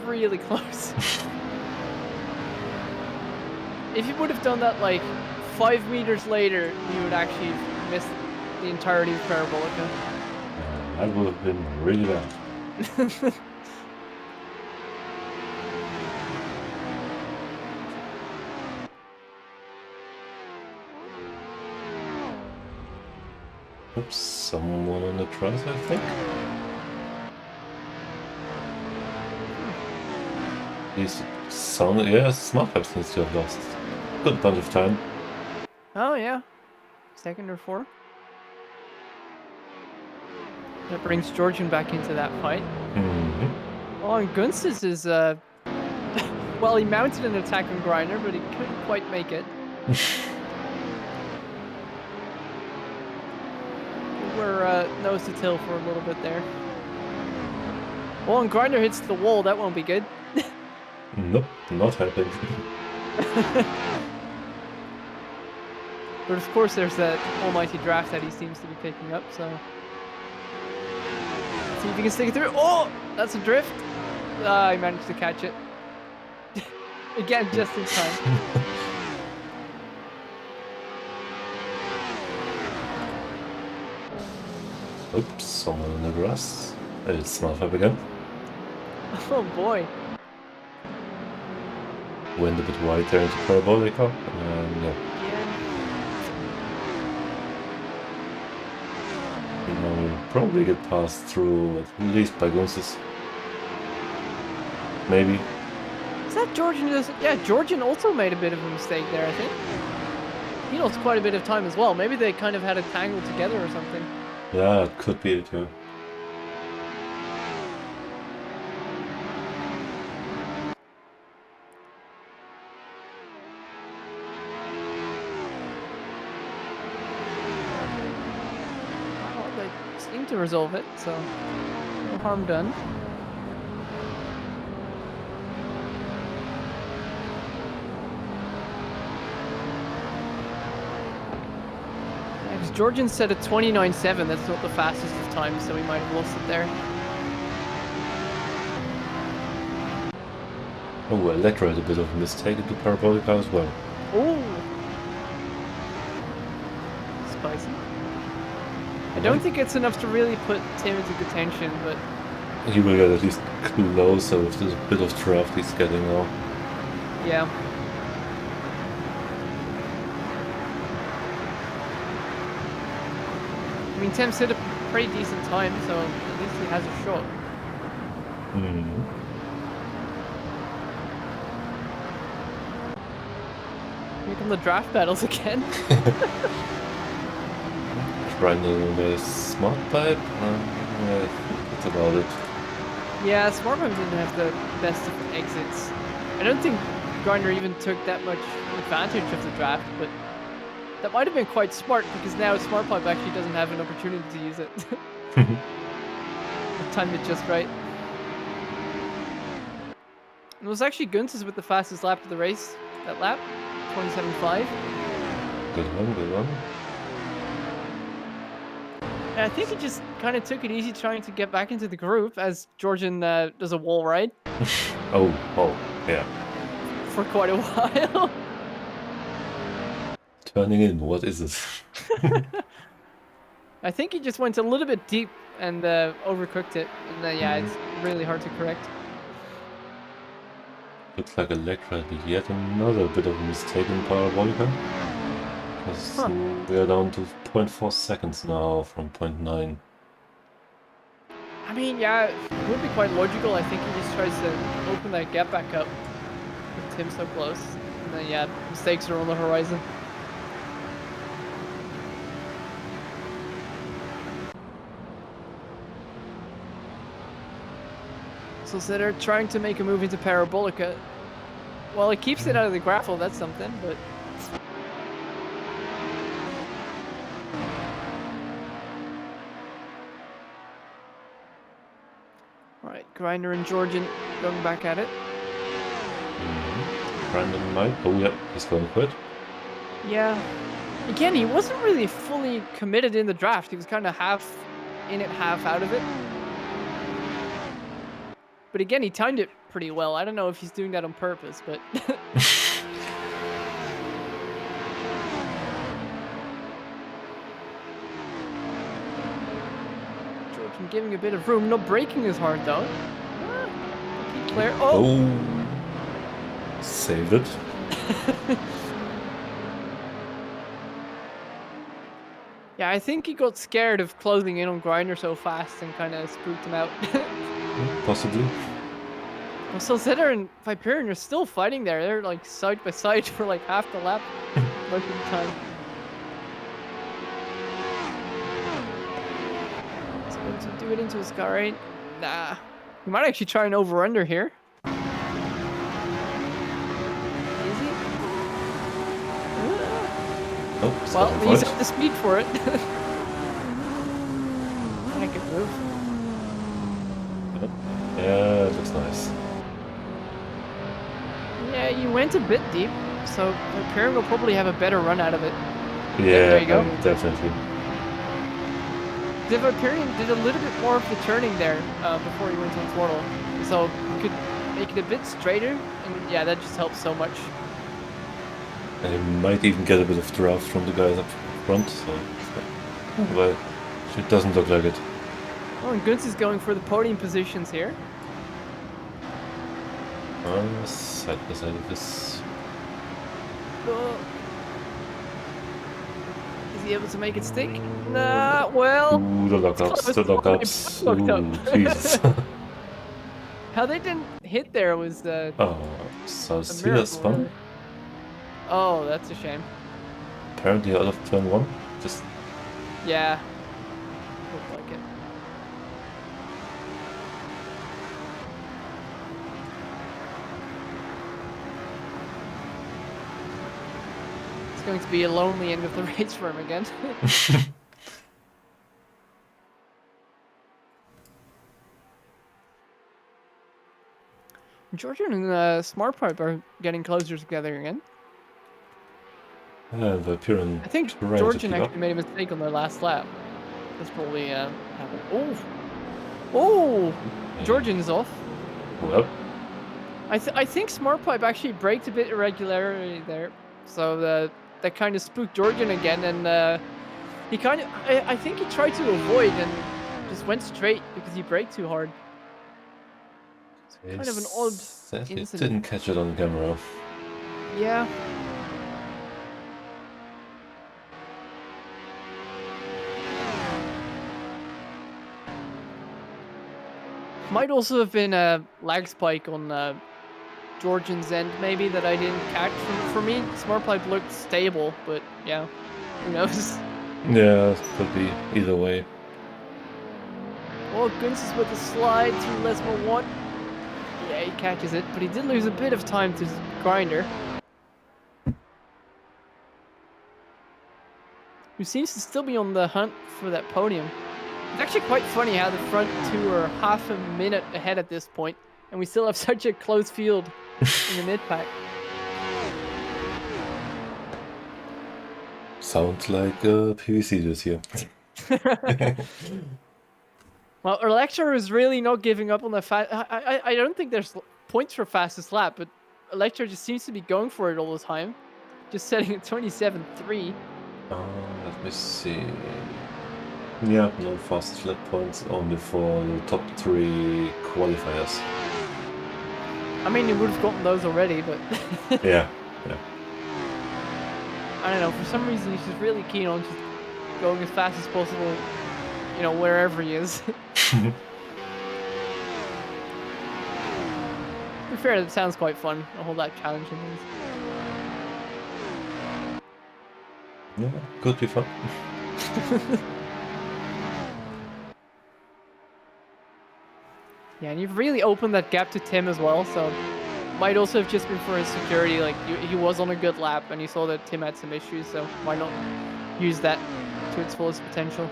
[SPEAKER 2] really close. If he would have done that like 5 meters later, he would actually have missed the entirety of Parabolica.
[SPEAKER 1] That would have been really bad. Oops, someone on the cross, I think. He's sounded, yeah, Smart Pipe seems to have lost a good bunch of time.
[SPEAKER 2] Oh yeah, second or fourth. That brings Georgian back into that fight. Oh, and Gunsis is well, he mounted an attack on Grinder, but he couldn't quite make it. We're nose to tail for a little bit there. Oh, and Grinder hits the wall. That won't be good.
[SPEAKER 1] Nope, not happening.
[SPEAKER 2] But of course, there's that almighty draft that he seems to be picking up. So, see if he can stick it through. Oh, that's a drift. Ah, he managed to catch it again just in time.
[SPEAKER 1] Oops, someone in the grass. It's Smart Pipe again.
[SPEAKER 2] Oh boy.
[SPEAKER 1] Went a bit wide there into Parabolica, and yeah. We'll probably get passed through at least by Gunsis. Maybe.
[SPEAKER 2] Is that Georgian? Yeah, Georgian also made a bit of a mistake there, I think. He lost quite a bit of time as well. Maybe they kind of had it tangled together or something.
[SPEAKER 1] Yeah, it could be it too.
[SPEAKER 2] Well, they seem to resolve it, so no harm done. Because Georgian set a 29.7, that's not the fastest of time, so he might have lost it there.
[SPEAKER 1] Oh, Electra had a bit of a mistake into Parabolica as well.
[SPEAKER 2] Oh! Spicy. I don't think it's enough to really put Tim into contention, but...
[SPEAKER 1] He will get at least closer with this bit of draft he's getting now.
[SPEAKER 2] Yeah. I mean, Tim's hit a pretty decent time, so at least he has a shot. Here come the draft battles again.
[SPEAKER 1] Grinding the Smart Pipe, yeah, that's about it.
[SPEAKER 2] Yeah, Smart Pipe didn't have the best of exits. I don't think Grinder even took that much advantage of the draft, but that might have been quite smart because now Smart Pipe actually doesn't have an opportunity to use it. Timed it just right. It was actually Gunsis with the fastest lap of the race, that lap, 27.5.
[SPEAKER 1] Good one, good one.
[SPEAKER 2] And I think he just kind of took it easy trying to get back into the group as Georgian does a wall ride.
[SPEAKER 1] Oh, yeah.
[SPEAKER 2] For quite a while.
[SPEAKER 1] Turning in, what is it?
[SPEAKER 2] I think he just went a little bit deep and overcooked it. And yeah, it's really hard to correct.
[SPEAKER 1] Looks like Electra had yet another bit of a mistake in Parabolica. Because we are down to 0.4 seconds now from 0.9.
[SPEAKER 2] I mean, yeah, it would be quite logical. I think he just tries to open that gap back up with Tim so close. And then, yeah, mistakes are on the horizon. So they're trying to make a move into Parabolica. Well, it keeps it out of the grapple, that's something, but... Alright, Grinder and Georgian going back at it.
[SPEAKER 1] Brandon might. Oh yeah, he's going quit.
[SPEAKER 2] Yeah. Again, he wasn't really fully committed in the draft. He was kind of half in it, half out of it. But again, he timed it pretty well. I don't know if he's doing that on purpose, but... Georgian giving a bit of room. Not breaking as hard, though. Keep clear. Oh!
[SPEAKER 1] Saved it.
[SPEAKER 2] Yeah, I think he got scared of closing in on Grinder so fast and kind of spooked him out.
[SPEAKER 1] Possibly.
[SPEAKER 2] Well, Salzetta and Viperion are still fighting there. They're like side by side for like half the lap most of the time. He's going to do it into his car, right? Nah. He might actually try an over-under here. Is he?
[SPEAKER 1] Oh,
[SPEAKER 2] well, he's at the speed for it. I can move.
[SPEAKER 1] Yeah, it looks nice.
[SPEAKER 2] Yeah, you went a bit deep, so Viperion will probably have a better run out of it.
[SPEAKER 1] Yeah,
[SPEAKER 2] there you go.
[SPEAKER 1] Definitely.
[SPEAKER 2] The Viperion did a little bit more of the turning there before he went on throttle, so you could make it a bit straighter, and yeah, that just helps so much.
[SPEAKER 1] And he might even get a bit of draft from the guys up front, so... But it doesn't look like it.
[SPEAKER 2] Oh, and Gunz is going for the podium positions here.
[SPEAKER 1] Side by side of this.
[SPEAKER 2] Is he able to make it stick? Nah, well...
[SPEAKER 1] Ooh, the lockups, the lockups. Ooh, Jesus.
[SPEAKER 2] How they didn't hit there was
[SPEAKER 1] oh, so Sierra spun?
[SPEAKER 2] Really. Oh, that's a shame.
[SPEAKER 1] Apparently out of turn 1. Just...
[SPEAKER 2] Yeah. Looked like it. It's going to be a lonely end of the race for him again. Georgian and Smart Pipe are getting closer together again.
[SPEAKER 1] And Viperion.
[SPEAKER 2] I think Georgian actually made a mistake on their last lap. That's probably happened. Oh! Oh! Georgian is off.
[SPEAKER 1] Well.
[SPEAKER 2] I think Smart Pipe actually braked a bit irregularly there. So that kind of spooked Georgian again, and he kind of... I think he tried to avoid and just went straight because he braked too hard. Kind of an odd incident.
[SPEAKER 1] It didn't catch it on camera.
[SPEAKER 2] Yeah. Might also have been a lag spike on Georgian's end, maybe, that I didn't catch. For me, Smart Pipe looked stable, but yeah, who knows?
[SPEAKER 1] Yeah, could be either way.
[SPEAKER 2] Oh, Gunz is with a slide through Lesmo 1. Yeah, he catches it, but he did lose a bit of time to Grinder, who seems to still be on the hunt for that podium. It's actually quite funny how the front two are half a minute ahead at this point, and we still have such a close field in the mid-pack.
[SPEAKER 1] Sounds like PVC this year.
[SPEAKER 2] Well, Electra is really not giving up on the I don't think there's points for fastest lap, but Electra just seems to be going for it all the time. Just setting at 27.3.
[SPEAKER 1] Let me see. Yeah, no fastest lap points, only for the top 3 qualifiers.
[SPEAKER 2] I mean, he would have gotten those already, but...
[SPEAKER 1] yeah.
[SPEAKER 2] I don't know, for some reason he's just really keen on just going as fast as possible, you know, wherever he is. To be fair, that sounds quite fun, a whole lot challenge and things.
[SPEAKER 1] Yeah, could be fun.
[SPEAKER 2] Yeah, and you've really opened that gap to Tim as well, so might also have just been for his security. Like, he was on a good lap, and he saw that Tim had some issues, so why not use that to its fullest potential?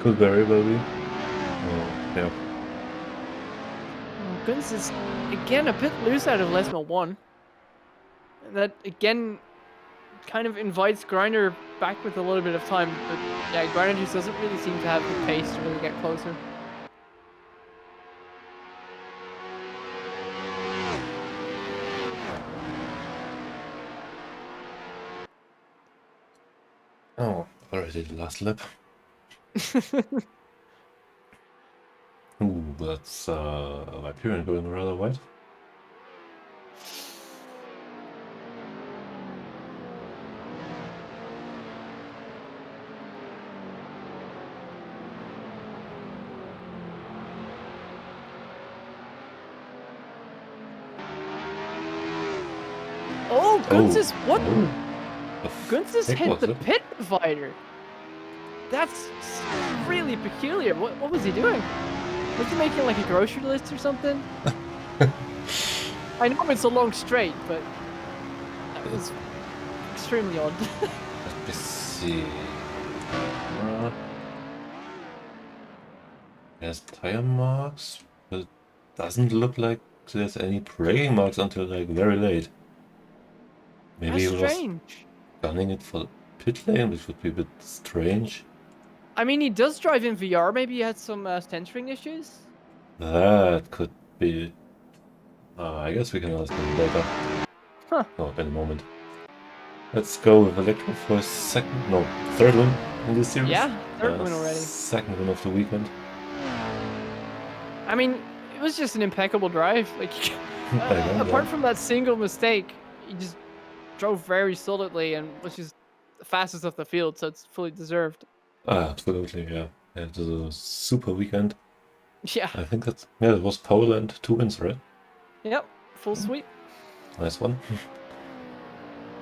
[SPEAKER 1] Could very well be. Yeah.
[SPEAKER 2] Oh, Gunz is, again, a bit loose out of Lesmo 1. That again kind of invites Grinder back with a little bit of time, but yeah, Grinder just doesn't really seem to have the pace to really get closer.
[SPEAKER 1] Oh, already the last lap. Ooh, that's Hyperion going rather wide.
[SPEAKER 2] Oh, Gunsis, what?
[SPEAKER 1] Oh,
[SPEAKER 2] Gunsis hit the pit divider. That's really peculiar. What was he doing? Was he making like a grocery list or something? I know it's a long straight, but that was extremely odd.
[SPEAKER 1] Let me see. There's tire marks, but it doesn't look like there's any braking marks until like very late. Maybe
[SPEAKER 2] That's
[SPEAKER 1] he was
[SPEAKER 2] strange.
[SPEAKER 1] gunning it for the pit lane, which would be a bit strange.
[SPEAKER 2] I mean, he does drive in VR. Maybe he had some censoring issues.
[SPEAKER 1] That could be. I guess we can ask him later.
[SPEAKER 2] Huh.
[SPEAKER 1] Oh, in a moment. Let's go with Electro for his third win in this series.
[SPEAKER 2] Yeah, third win already.
[SPEAKER 1] Second win of the weekend.
[SPEAKER 2] I mean, it was just an impeccable drive. Like, apart from that single mistake, he just drove very solidly and was just the fastest of the field, so it's fully deserved.
[SPEAKER 1] Absolutely, yeah. It was a super weekend.
[SPEAKER 2] Yeah.
[SPEAKER 1] I think that's, it was pole and 2 wins, right?
[SPEAKER 2] Yep, full sweep.
[SPEAKER 1] Nice one.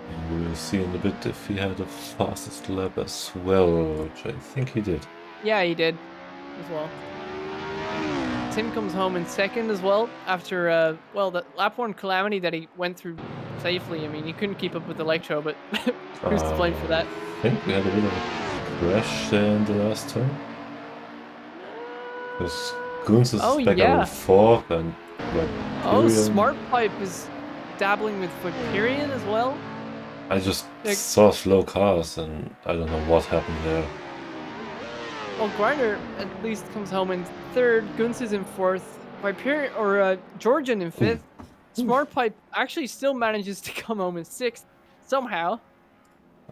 [SPEAKER 1] And we will see in a bit if he had the fastest lap as well, which I think he did.
[SPEAKER 2] Yeah, he did as well. Tim comes home in second as well after, well, the lap 1 calamity that he went through safely. I mean, he couldn't keep up with Electro, but who's to blame for that?
[SPEAKER 1] I think we had a bit of a crash in the last turn. Because Goons is back on fork and
[SPEAKER 2] Oh, Smart Pipe is dabbling with Hyperion as well.
[SPEAKER 1] I just saw slow cars and I don't know what happened there.
[SPEAKER 2] Well, Grinder at least comes home in third, Guns is in fourth, Hyperion or Georgian in fifth. Smart Pipe actually still manages to come home in sixth somehow.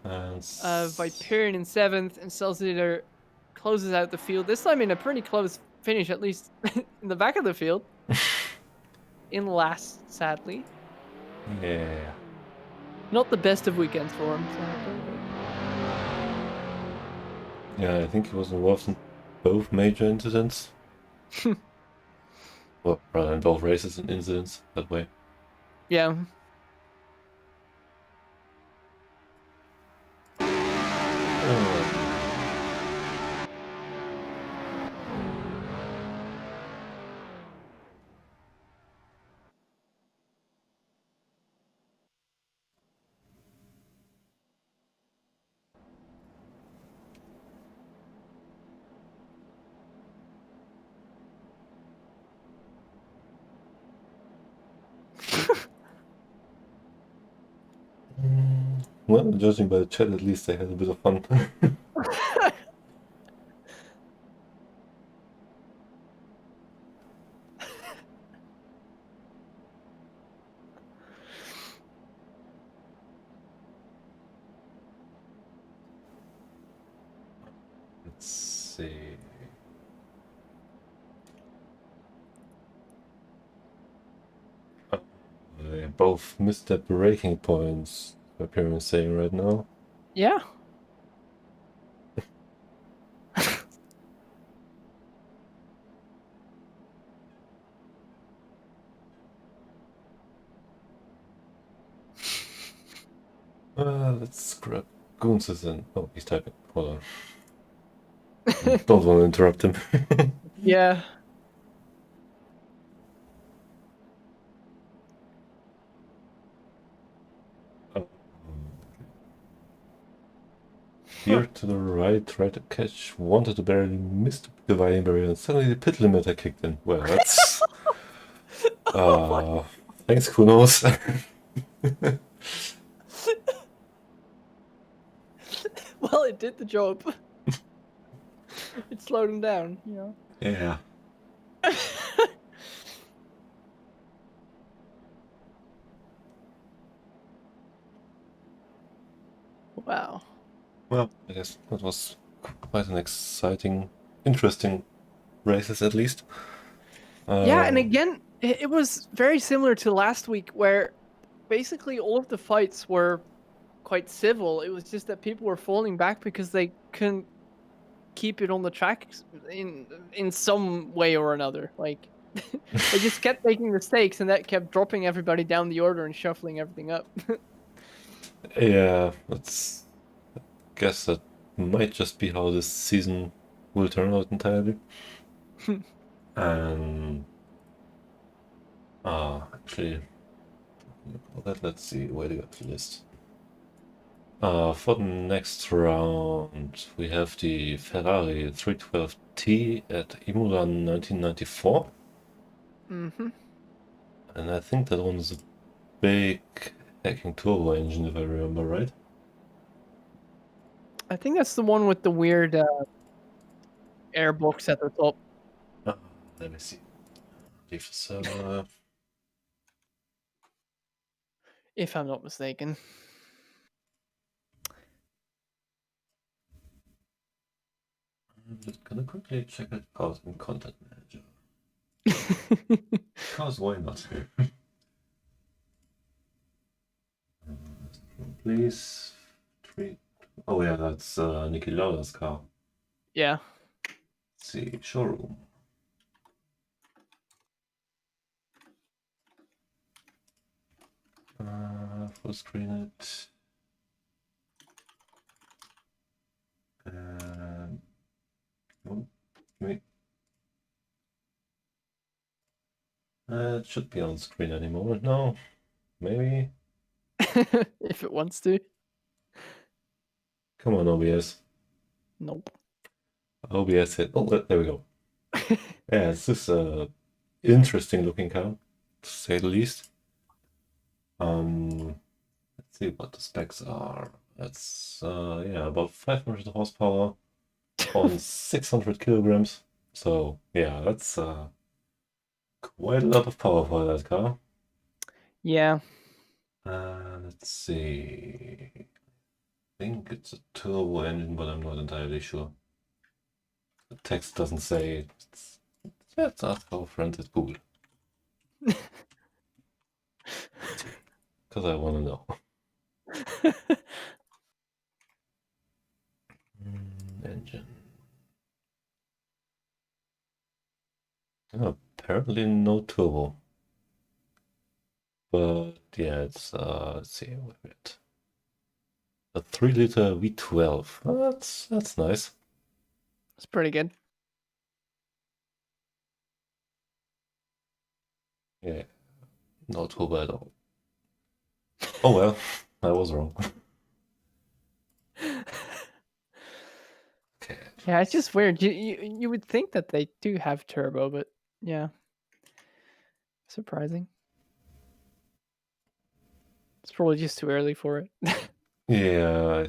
[SPEAKER 1] And
[SPEAKER 2] Hyperion in seventh, and Celsitor closes out the field. This time in a pretty close finish, at least in the back of the field. In last, sadly.
[SPEAKER 1] Yeah.
[SPEAKER 2] Not the best of weekends for him.
[SPEAKER 1] Yeah, I think he was involved in both major incidents. Well, rather than both races and incidents, that way.
[SPEAKER 2] Yeah.
[SPEAKER 1] Well, judging by the chat, at least they had a bit of fun. Let's see. They both missed their braking points, Hyperion is saying right now.
[SPEAKER 2] Yeah.
[SPEAKER 1] Let's grab Goons in. Oh, he's typing. Hold on. Don't want to interrupt him.
[SPEAKER 2] Yeah.
[SPEAKER 1] Here to the right, tried to catch, wanted to barely miss the dividing barrier, and suddenly the pit limiter kicked in. Well, that's... thanks, Kunos.
[SPEAKER 2] Well, it did the job. It slowed him down, you know.
[SPEAKER 1] Yeah.
[SPEAKER 2] Wow.
[SPEAKER 1] Well, I guess that was quite an exciting, interesting races at least.
[SPEAKER 2] Yeah, and again, it was very similar to last week, where basically all of the fights were quite civil. It was just that people were falling back because they couldn't keep it on the track in some way or another. Like they just kept making mistakes, and that kept dropping everybody down the order and shuffling everything up.
[SPEAKER 1] Yeah, that's. Guess that might just be how this season will turn out entirely. And actually, let's see where they got the list. For the next round, we have the Ferrari 312T at Imola 1994.
[SPEAKER 2] Mm-hmm.
[SPEAKER 1] And I think that one's a big hacking turbo engine, if I remember right.
[SPEAKER 2] I think that's the one with the weird air box at the top.
[SPEAKER 1] Let me see. Leave the server.
[SPEAKER 2] If I'm not mistaken.
[SPEAKER 1] I'm just gonna quickly check it out in Content Manager. Because why not? Please. Three. Oh yeah, that's Niki Lauda's car.
[SPEAKER 2] Yeah.
[SPEAKER 1] Let's see, showroom. Full screen it. And wait. It should be on screen any moment now. Maybe.
[SPEAKER 2] If it wants to.
[SPEAKER 1] Come on, OBS.
[SPEAKER 2] Nope.
[SPEAKER 1] OBS hit. Oh, there we go. Yeah, it's this interesting looking car, to say the least. Let's see what the specs are. That's yeah, about 500 horsepower on 600 kilograms. So yeah, that's quite a lot of power for that car.
[SPEAKER 2] Yeah.
[SPEAKER 1] Let's see. I think it's a turbo engine, but I'm not entirely sure. The text doesn't say. Let's ask our friend at Google. Because I want to know. Engine. Oh, apparently no turbo. But yeah, it's let's see, wait a minute. A 3-liter V12. Oh, that's nice.
[SPEAKER 2] It's pretty good.
[SPEAKER 1] Yeah, no turbo at all. Oh well, I was wrong. Okay.
[SPEAKER 2] Yeah, it's just weird. You would think that they do have turbo, but yeah. Surprising. It's probably just too early for it.
[SPEAKER 1] Yeah,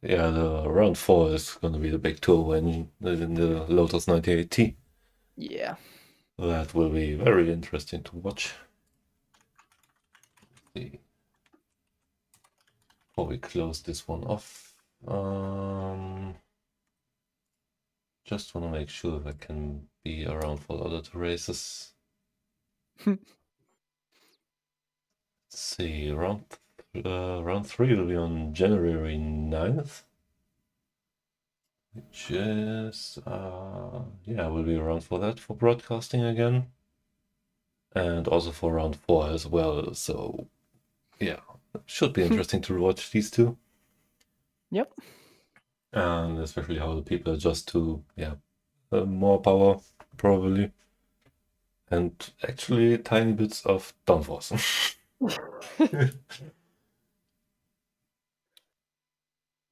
[SPEAKER 1] yeah. The round 4 is gonna be the big turbo engine in the Lotus 98T.
[SPEAKER 2] Yeah.
[SPEAKER 1] That will be very interesting to watch. See. Before we close this one off, just want to make sure if I can be around for the other two races. Let's see, round 3 will be on January 9th, which is yeah, we'll be around for that for broadcasting again, and also for round 4 as well. So yeah, it should be interesting to watch these two.
[SPEAKER 2] Yep.
[SPEAKER 1] And especially how the people adjust to more power probably, and actually tiny bits of downforce.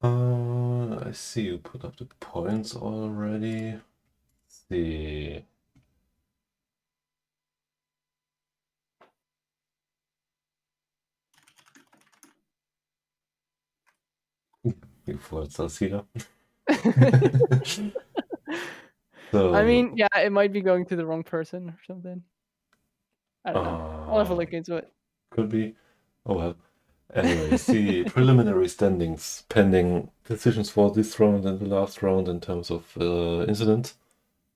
[SPEAKER 1] I see you put up the points already. Let's see. before Salsida.
[SPEAKER 2] I
[SPEAKER 1] So,
[SPEAKER 2] mean, yeah, it might be going to the wrong person or something. I don't know. I'll have a look into it.
[SPEAKER 1] could be. Oh well. Anyways, the preliminary standings pending decisions for this round and the last round in terms of incident.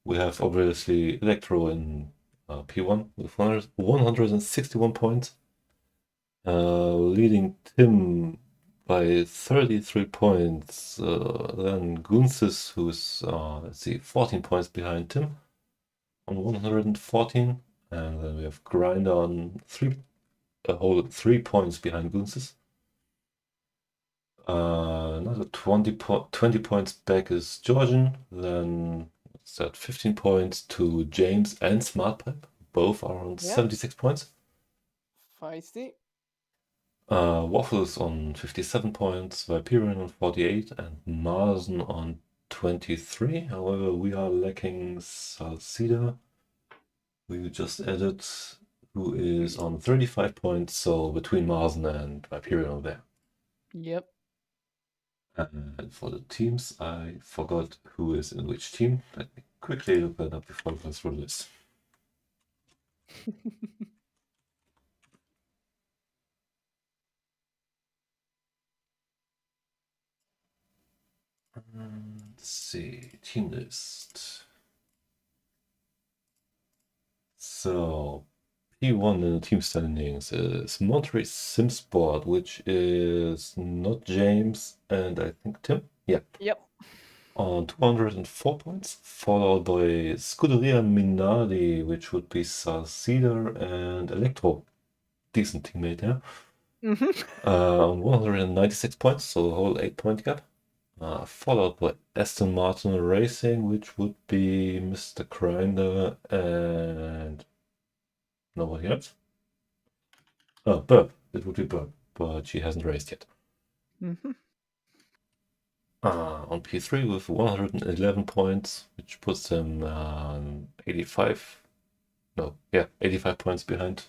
[SPEAKER 1] We have obviously Electro in P1 with 161 points, leading Tim by 33 points. Then Gunsis, who's, let's see, 14 points behind Tim on 114. And then we have Grinder on a whole 3 points behind Gunsis. Another 20 points back is Georgian. Then it's at 15 points to James and SmartPipe. Both are on 76 points.
[SPEAKER 2] Feisty.
[SPEAKER 1] Waffles on 57 points, Viperian on 48, and Marzen on 23. However, we are lacking Salsida. We just added, who is on 35 points, so between Marzen and Viperian there.
[SPEAKER 2] Yep.
[SPEAKER 1] And for the teams, I forgot who is in which team. Let me quickly look that up before we go through this. Let's see, team list. So, P1 in the team standings is Monterey Simsport, which is not James and I think Tim. Yeah.
[SPEAKER 2] Yep.
[SPEAKER 1] On 204 points, followed by Scuderia Minardi, which would be Salcida and Electro. Decent teammate, yeah. On 196 points, so a whole 8-point gap. Followed by Aston Martin Racing, which would be Mr. Grinder and nobody else. Oh, Burp. It would be Burp, but she hasn't raced yet. On P3 with 111 points, which puts him 85 points behind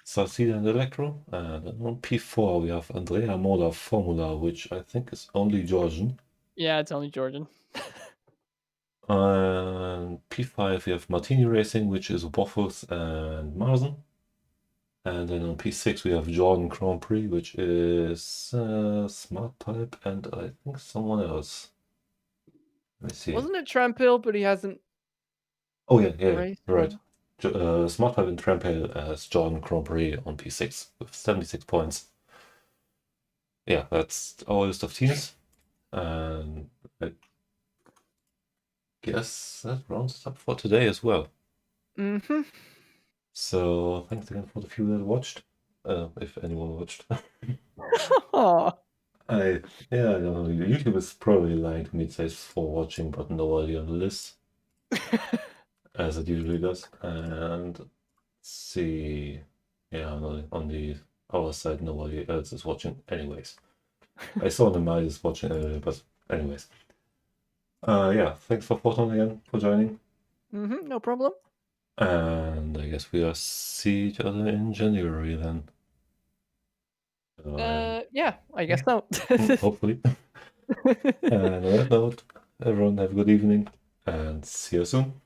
[SPEAKER 1] Salcida and Electro. And on P4 we have Andrea Moda Formula, which I think is only Georgian.
[SPEAKER 2] Yeah, it's only Georgian.
[SPEAKER 1] And P5 we have Martini Racing, which is Waffles and Marzen. And then on P6 we have Jordan Grand Prix, which is Smart Pipe and I think someone else. Let me see.
[SPEAKER 2] Wasn't it Trampil, but he hasn't.
[SPEAKER 1] Oh yeah,
[SPEAKER 2] raced,
[SPEAKER 1] right. Smart Pipe and Trampel as Jordan Grand Prix on P6 with 76 points. Yeah, that's our list of teams. And I guess that rounds it up for today as well. So thanks again for the few that watched. If anyone watched. I don't know. YouTube is probably lying to me. It says for watching, but nobody on the list, as it usually does. And let's see, yeah, on the our side, nobody else is watching. Anyways, I saw the Miles is watching, but anyways, yeah. Thanks for Photon again for joining.
[SPEAKER 2] No problem.
[SPEAKER 1] And I guess we'll see each other in January then.
[SPEAKER 2] Yeah, I guess so.
[SPEAKER 1] Hopefully. And on that note, everyone have a good evening and see you soon.